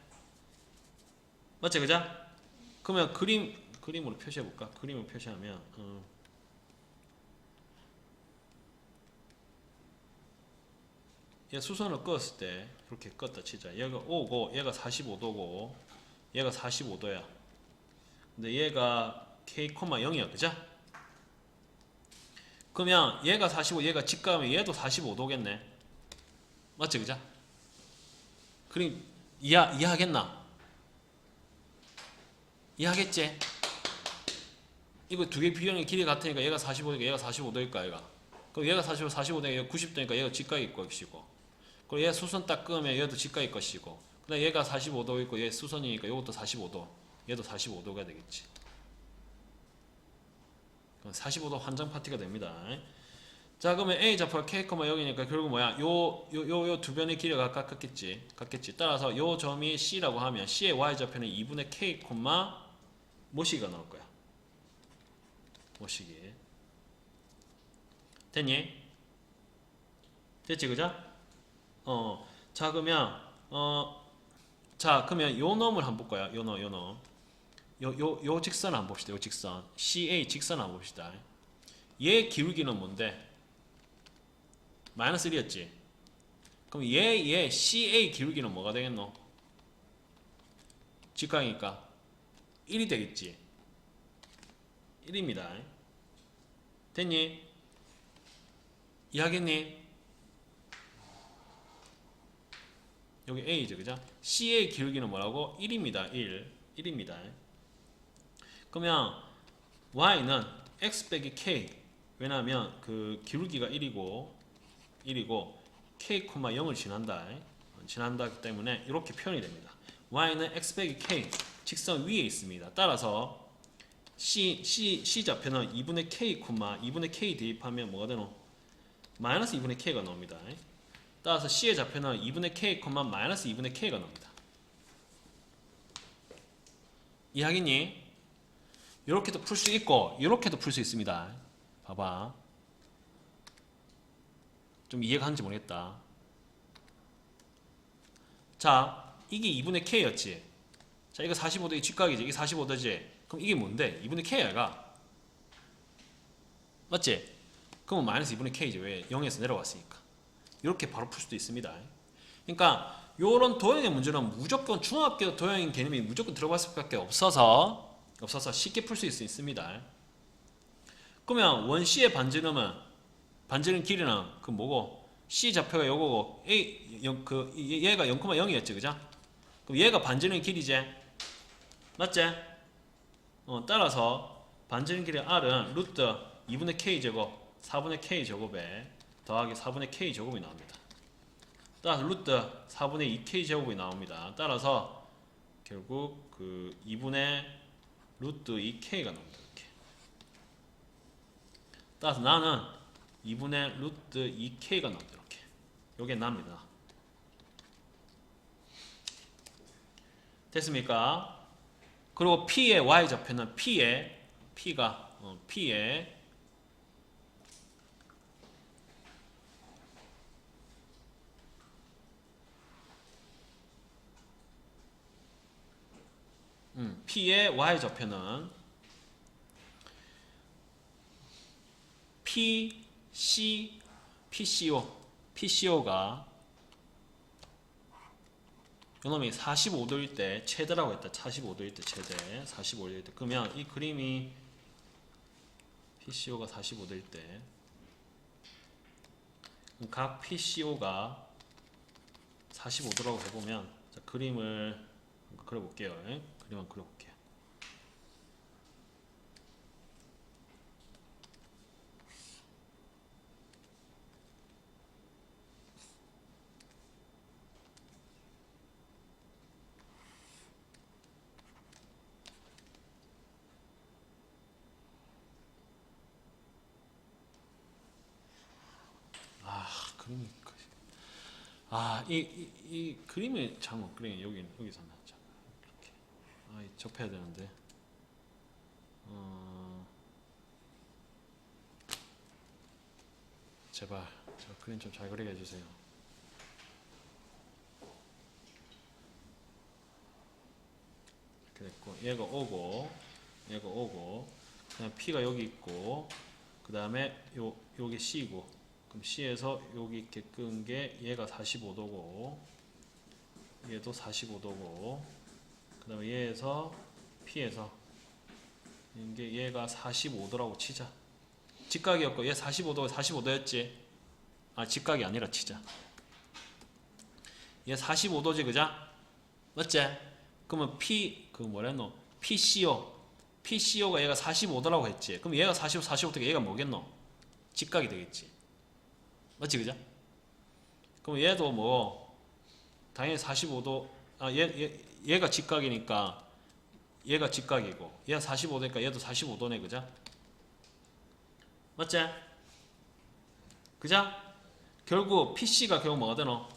맞지, 그죠? 그러면 그림으로 표시해볼까? 그림으로 표시하면 얘 수선을 껐을 때 이렇게 껐다 치자. 얘가 O고 얘가 45도고 얘가 45도야. 근데 얘가 K, 0이야, 그죠? 그러면 얘가 45, 얘가 직각하면 얘도 45도겠네. 맞지, 그죠? 그림 이해하겠나? 이해하겠지? 이거 두 개 비형의 길이 같으니까 얘가 45도니까 얘가 45도일까, 얘가. 그럼 얘가 45도니까 얘가 90도니까 얘가 직각일 것이고. 그리고 얘 수선 딱 끄면 얘도 직각일 것이고. 그다음 얘가 45도 있고 얘 수선이니까 이것도 45도. 얘도 45도가 되겠지. 45도 환장 파티가 됩니다. 자, 그러면 A 좌표가 K, 여기니까 결국 뭐야? 요 두 변의 길이가 같겠지. 따라서 요 점이 C라고 하면 C의 Y 좌표는 2분의 K, 뭐시기가 나올 거야. 뭐시기. 됐니? 됐지, 그죠? 자, 그러면 요 놈을 한번 볼까요? 요 놈. 요 직선을 한번 봅시다. 요 직선 CA 직선을 한번 봅시다. 얘 기울기는 뭔데? 마이너스 1이었지. 그럼 얘 CA 기울기는 뭐가 되겠노? 직각이니까 1이 되겠지. 1입니다. 됐니? 이해하겠니? 여기 A죠, 그죠? CA 기울기는 뭐라고? 1입니다. 1입니다. 그러면 Y는 X 빼기 K. 왜냐하면 그 기울기가 1이고 K, 0을 지난다기 때문에 이렇게 표현이 됩니다. Y는 X 빼기 K 직선 위에 있습니다. 따라서 C 좌표는 2분의 K, 2분의 K 대입하면 뭐가 되노? 마이너스 2분의 K가 나옵니다. 따라서 C의 좌표는 2분의 K, 마이너스 2분의 K가 나옵니다. 이해하겠니? 이렇게도 풀 수 있고 이렇게도 풀 수 있습니다. 봐봐. 좀 이해가 하는지 모르겠다. 자, 이게 2분의 K였지. 자, 이거 45도, 이 직각이지. 이게 45도지. 그럼 이게 뭔데? 2분의 K야, 얘가. 맞지? 그러면 마이너스 2분의 K지. 왜? 0에서 내려왔으니까. 이렇게 바로 풀 수도 있습니다. 그러니까 요런 도형의 문제는 무조건 중학교 도형인 개념이 무조건 들어갈 수밖에 없어서 쉽게 풀 수 있습니다. 그러면 원C의 반지름은 반지름 길이는 그 뭐고 C 좌표가 요거고 얘가 0,0이었지, 그죠? 그럼 얘가 반지름 길이지, 맞지? 따라서 반지름 길이 R은 루트 2분의 K 제곱 4분의 K 제곱에 더하기 4분의 K 제곱이 나옵니다. 따라서 루트 4분의 2K 제곱이 나옵니다. 따라서 결국 그 2분의 루트 2K가 나옵니다. 이렇게. 따라서 나는 2분의 루트 2K가 나옵니다. 이렇게. 요게 납니다. 됐습니까? 그리고 P의 Y좌표는 P의 P의 Y좌표는 PCO가 요놈이 45도일 때 최대라고 했다. 45도일 때 최대. 45도일 때. 그러면 이 그림이 PCO가 45도일 때 각 PCO가 45도라고 해보면 자, 그림을 그려볼게요. 그림 한번 그려볼게요. 그림이 이 그림을 잘못 그린 여기서 나왔죠. 이렇게 접해야 되는데 제발 저 그림 좀 잘 그리게 해주세요. 이렇게 됐고 얘가 오고 그냥 P가 여기 있고 그 다음에 요게 C고 그럼 C에서 여기 이렇게 끈 게 얘가 45도고 얘도 45도고 그 다음에 얘에서 P에서 이게 얘가 45도라고 치자. 직각이었고 얘 45도였지. 직각이 아니라 치자. 얘 45도지, 그자? 맞지? 그러면 PCO가 얘가 45도라고 했지. 그럼 얘가 45도 얘가 뭐겠노? 직각이 되겠지. 맞지, 그자? 그럼 얘도 뭐 당연히 45도 얘가 직각이니까 얘가 직각이고 얘가 45도니까 얘도 45도네, 그자? 맞지? 그자? 결국 PC가 결국 뭐가 되노?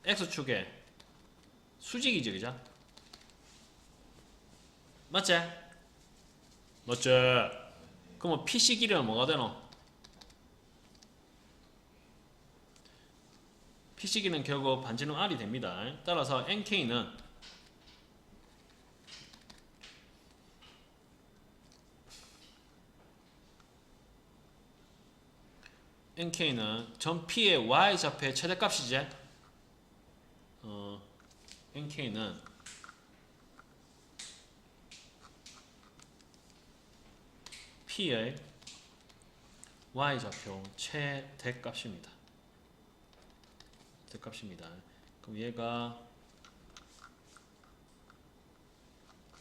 X축에 수직이지, 그자? 맞지? 맞지? 그러면 PC 길이는 뭐가 되노? PC 길이는 결국 반지름 R이 됩니다. 따라서 NK는 전 P의 Y좌표의 최대값이지. NK는 P의 Y좌표 최대값입니다. 그럼 얘가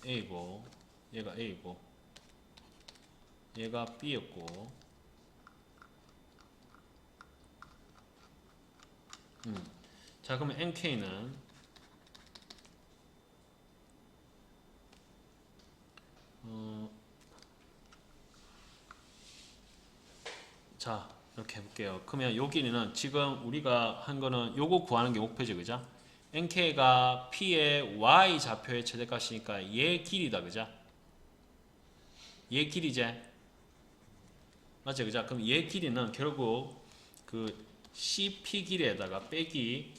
A고 얘가 A고 얘가 B였고 자, 그러면 NK는 자, 이렇게 해볼게요. 그러면 요 길이는 지금 우리가 한 거는 요거 구하는 게 목표지, 그죠? NK가 P의 Y 좌표의 최대값이니까 얘 길이다, 그죠? 얘 길이제. 맞죠? 그죠? 그럼 얘 길이는 결국 그 CP 길이에다가 빼기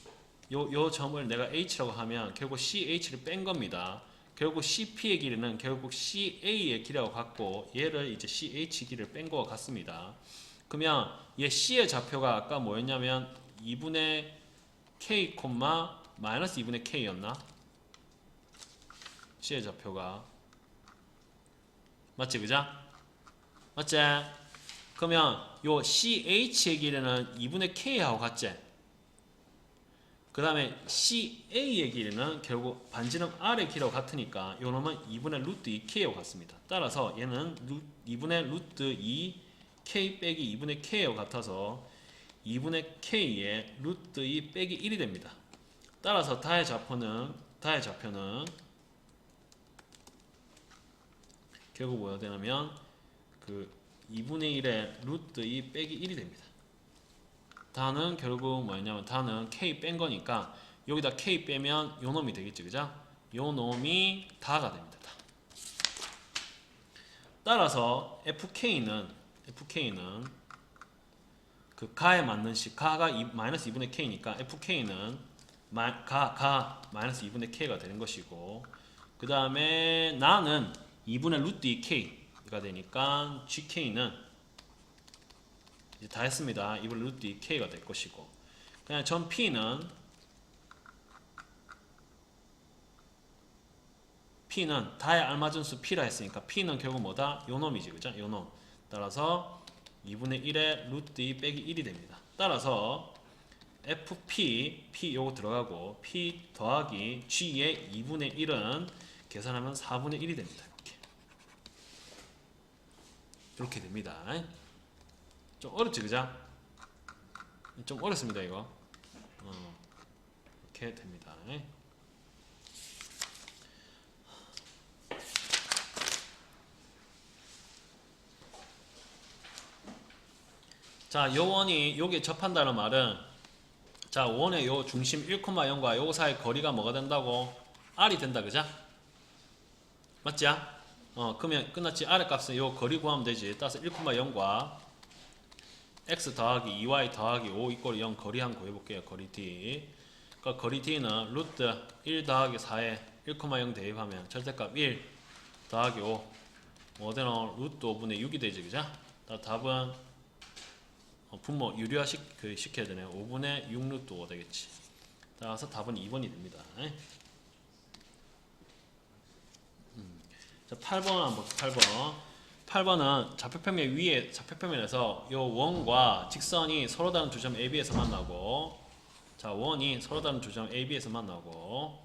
요 점을 내가 H라고 하면 결국 CH를 뺀 겁니다. 결국 CP의 길이는 결국 CA의 길이라고 같고 얘를 이제 CH 길이를 뺀 거와 같습니다. 그러면 얘 C의 좌표가 아까 뭐였냐면 2분의 K, 마이너스 2분의 K였나? C의 좌표가 맞지 그죠? 맞지? 그러면 요 CH의 길이는 2분의 K하고 같지? 그 다음에 CA의 길이는 결국 반지름 R의 길이하고 같으니까 요 놈은 2분의 루트 2K하고 같습니다. 따라서 얘는 2분의 루트 2K 빼기 2분의 K하고 같아서 2분의 K의 루트 2 빼기 1이 됩니다. 따라서 다의 좌표는 결국 뭐가 되냐면 그 2분의 1의 루트 2 빼기 1이 됩니다. 다는 결국 뭐였냐면 다는 K 뺀 거니까 여기다 K 빼면 요 놈이 되겠지 그죠? 요 놈이 다가 됩니다. 다. 따라서 FK는 그 가에 맞는 식 가가 마이너스 2분의 K니까 FK는 마이너스 2분의 K가 되는 것이고 그 다음에 나는 2분의 루트 2K가 되니까 GK는 이제 다 했습니다. 2분의 루트 2K가 될 것이고 그냥 전 P는 다에 알맞은 수 P라 했으니까 P는 결국 뭐다? 요 놈이지 그죠? 요 놈. 따라서 2분의 1의 루트 2 빼기 1이 됩니다. 따라서 FP, P 요거 들어가고 P 더하기 G의 2분의 1은 계산하면 4분의 1이 됩니다. 이렇게 됩니다. 좀 어렵지 그죠? 좀 어렵습니다 이거. 이렇게 됩니다. 자, 요 원이 요게 접한다는 말은 자, 원의 요 중심 1,0과 요 사이 거리가 뭐가 된다고? R이 된다 그죠? 맞지? 그러면 끝났지. R의 값은 요 거리 구하면 되지. 따라서 1,0과 x 더하기 2y 더하기 5 이꼴 0 거리 한번 구해볼게요. 거리 D. 그러니까 거리 D는 루트 1 더하기 4에 1,0 대입하면 절대값 1 더하기 5 뭐되노? 루트 5분의 6이 되지 그죠? 답은 분모 유리화 시켜야 되네요. 5분의 6 루트 5 되겠지. 따라서 답은 2번이 됩니다. 자, 8번 한번 볼게요. 8번은 좌표평면 위에 좌표평면에서 요 원과 직선이 서로 다른 두 점 AB에서 만나고 자 원이 서로 다른 두 점 AB에서 만나고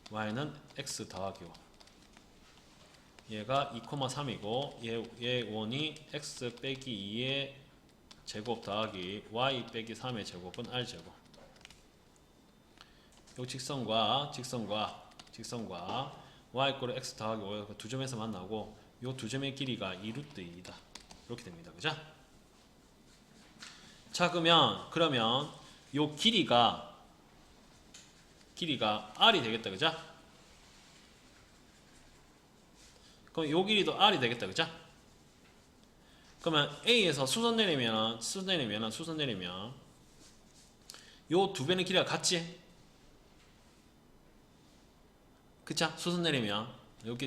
y는 x 더하기 5 얘가 2,3이고 얘 원이 x 빼기 2의 제곱 더하기 y 빼기 3의 제곱은 r제곱 요 직선과 y = x 더하기 5 두 점에서 만나고 요 두 점의 길이가 2루트 2이다. 이렇게 됩니다. 그죠? 자, 그러면 요 길이가 r이 되겠다. 그죠? 그럼 요 길이도 r이 되겠다. 그죠? 그러면 A에서 수선 내리면 요 두 배의 길이가 같지? 그쵸? 수선 내리면 여기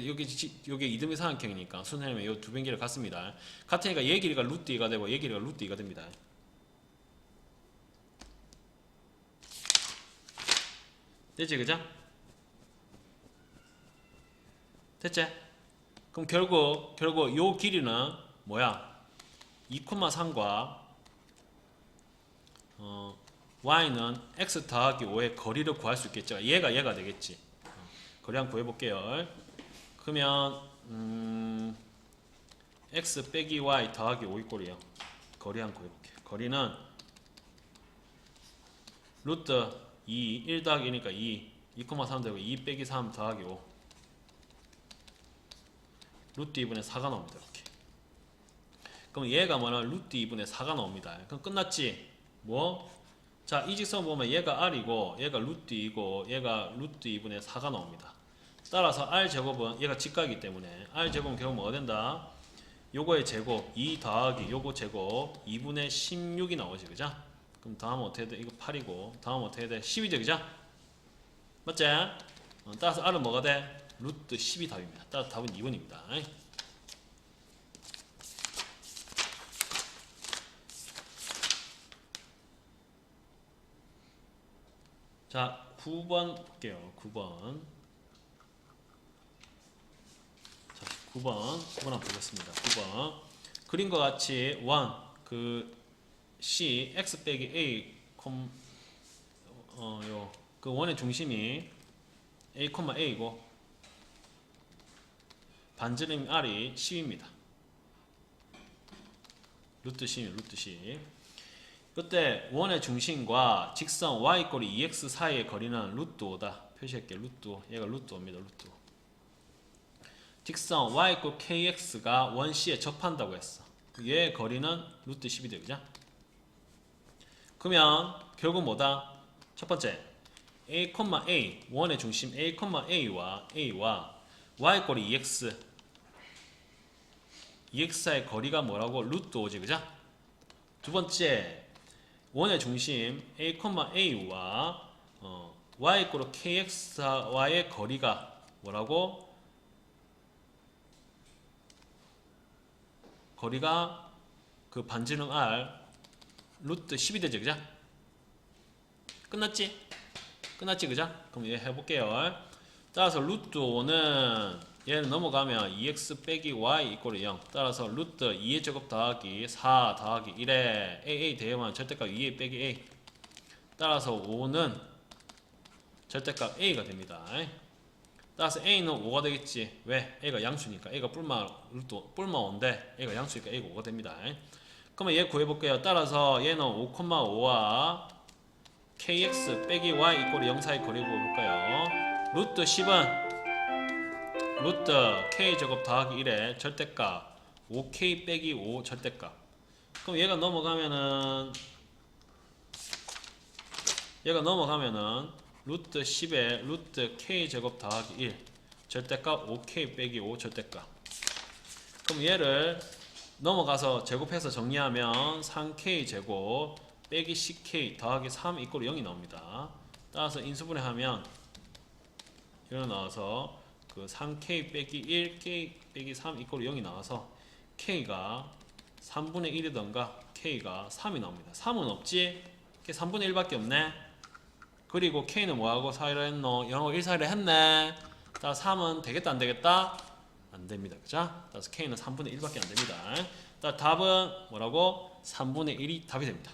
이등비 삼각형이니까 수선 내리면 요 두 배의 길이가 같습니다. 같으니까 얘 길이가 루트 2가 되고 얘 길이가 루트 2가 됩니다. 됐지? 그죠? 됐지? 그럼 결국 요 길이는 뭐야? 2,3과 y는 x 더하기 5의 거리를 구할 수 있겠죠. 얘가 되겠지. 거리 한번 구해볼게요. 그러면 x 빼기 y 더하기 5 이꼴이요. 거리 한번 구해볼게요. 거리는 루트 2, 1 더하기 2니까 2,3 되고 2 빼기 3 더하기 5 루트 2분의 4가 나옵니다. 이렇게. 그럼 얘가 뭐냐? 루트 2분의 4가 나옵니다. 그럼 끝났지? 뭐? 자, 이 직선 보면 얘가 r이고 얘가 루트 2고 얘가 루트 2분의 4가 나옵니다. 따라서 r제곱은 얘가 직각이기 때문에 r제곱은 결국 뭐가 된다? 요거의 제곱 2 더하기 요거 제곱 2분의 16이 나오지 그죠? 그럼 다음은 어떻게 돼? 이거 8이고 다음은 어떻게 돼? 10이죠 그죠? 맞지? 따라서 R은 뭐가 돼? 루트 10이 답입니다. 따라서 답은 2번입니다. 자 9번 볼게요. 9번 자 9번 한번 보겠습니다. 9번 그림과 같이 1 C x 빼기 a 그 원의 중심이 a, a이고 반지름 r이 10입니다. 루트 10, 루트 10. 그때 원의 중심과 직선 y = 2x 사이의 거리는 루트 5다. 표시할게요. 루트 5. 얘가 루트 5입니다. 루트 5. 직선 y = kx가 원 C에 접한다고 했어. 얘의 거리는 루트 10이 되죠. 그러면 결국 뭐다? 첫 번째 a, a 원의 중심 a, a와 y = 2x 사이의 거리가 뭐라고? 루트 5지 그죠? 두 번째 원의 중심 a, a와 y = kx와의 거리가 뭐라고? 거리가 그 반지름 r 루트 10이 되죠 그죠? 끝났지? 끝났지 그죠? 그럼 얘 해볼게요. 따라서 루트 5는 얘는 넘어가면 2x 빼기 y = 0. 따라서 루트 2의 제곱 더하기 4 더하기 1에 a 대응하면 절대값 2a 빼기 a. 따라서 5는 절대값 a가 됩니다. 따라서 a는 5가 되겠지. 왜? a가 양수니까. a가 뿔마 5인데 a가 양수니까 a가 5가 됩니다. 그러면 얘 구해볼게요. 따라서 얘는 5,5와 kx 빼기 y = 0 사이 거리 구해볼까요? 루트 10은 루트 k제곱 더하기 1의 절대값 5k 빼기 5 절대값. 그럼 얘가 넘어가면은 루트 10에 루트 k제곱 더하기 1 절대값 5k 빼기 5 절대값. 그럼 얘를 넘어가서 제곱해서 정리하면 3k제곱 빼기 10k 더하기 3 = 0이 나옵니다. 따라서 인수분해하면 이렇게 나와서 그 3k 빼기 1k 빼기 3 = 0이 나와서 k가 3분의 1이던가 k가 3이 나옵니다. 3은 없지? 3분의 1밖에 없네. 그리고 k는 뭐하고 사이라 했노? 0하고 1 사이라 했네. 따라서 3은 되겠다 안 되겠다? 안 됩니다. 그죠? 따라서 k는 3분의 1밖에 안 됩니다. 따라서 답은 뭐라고? 3분의 1이 답이 됩니다.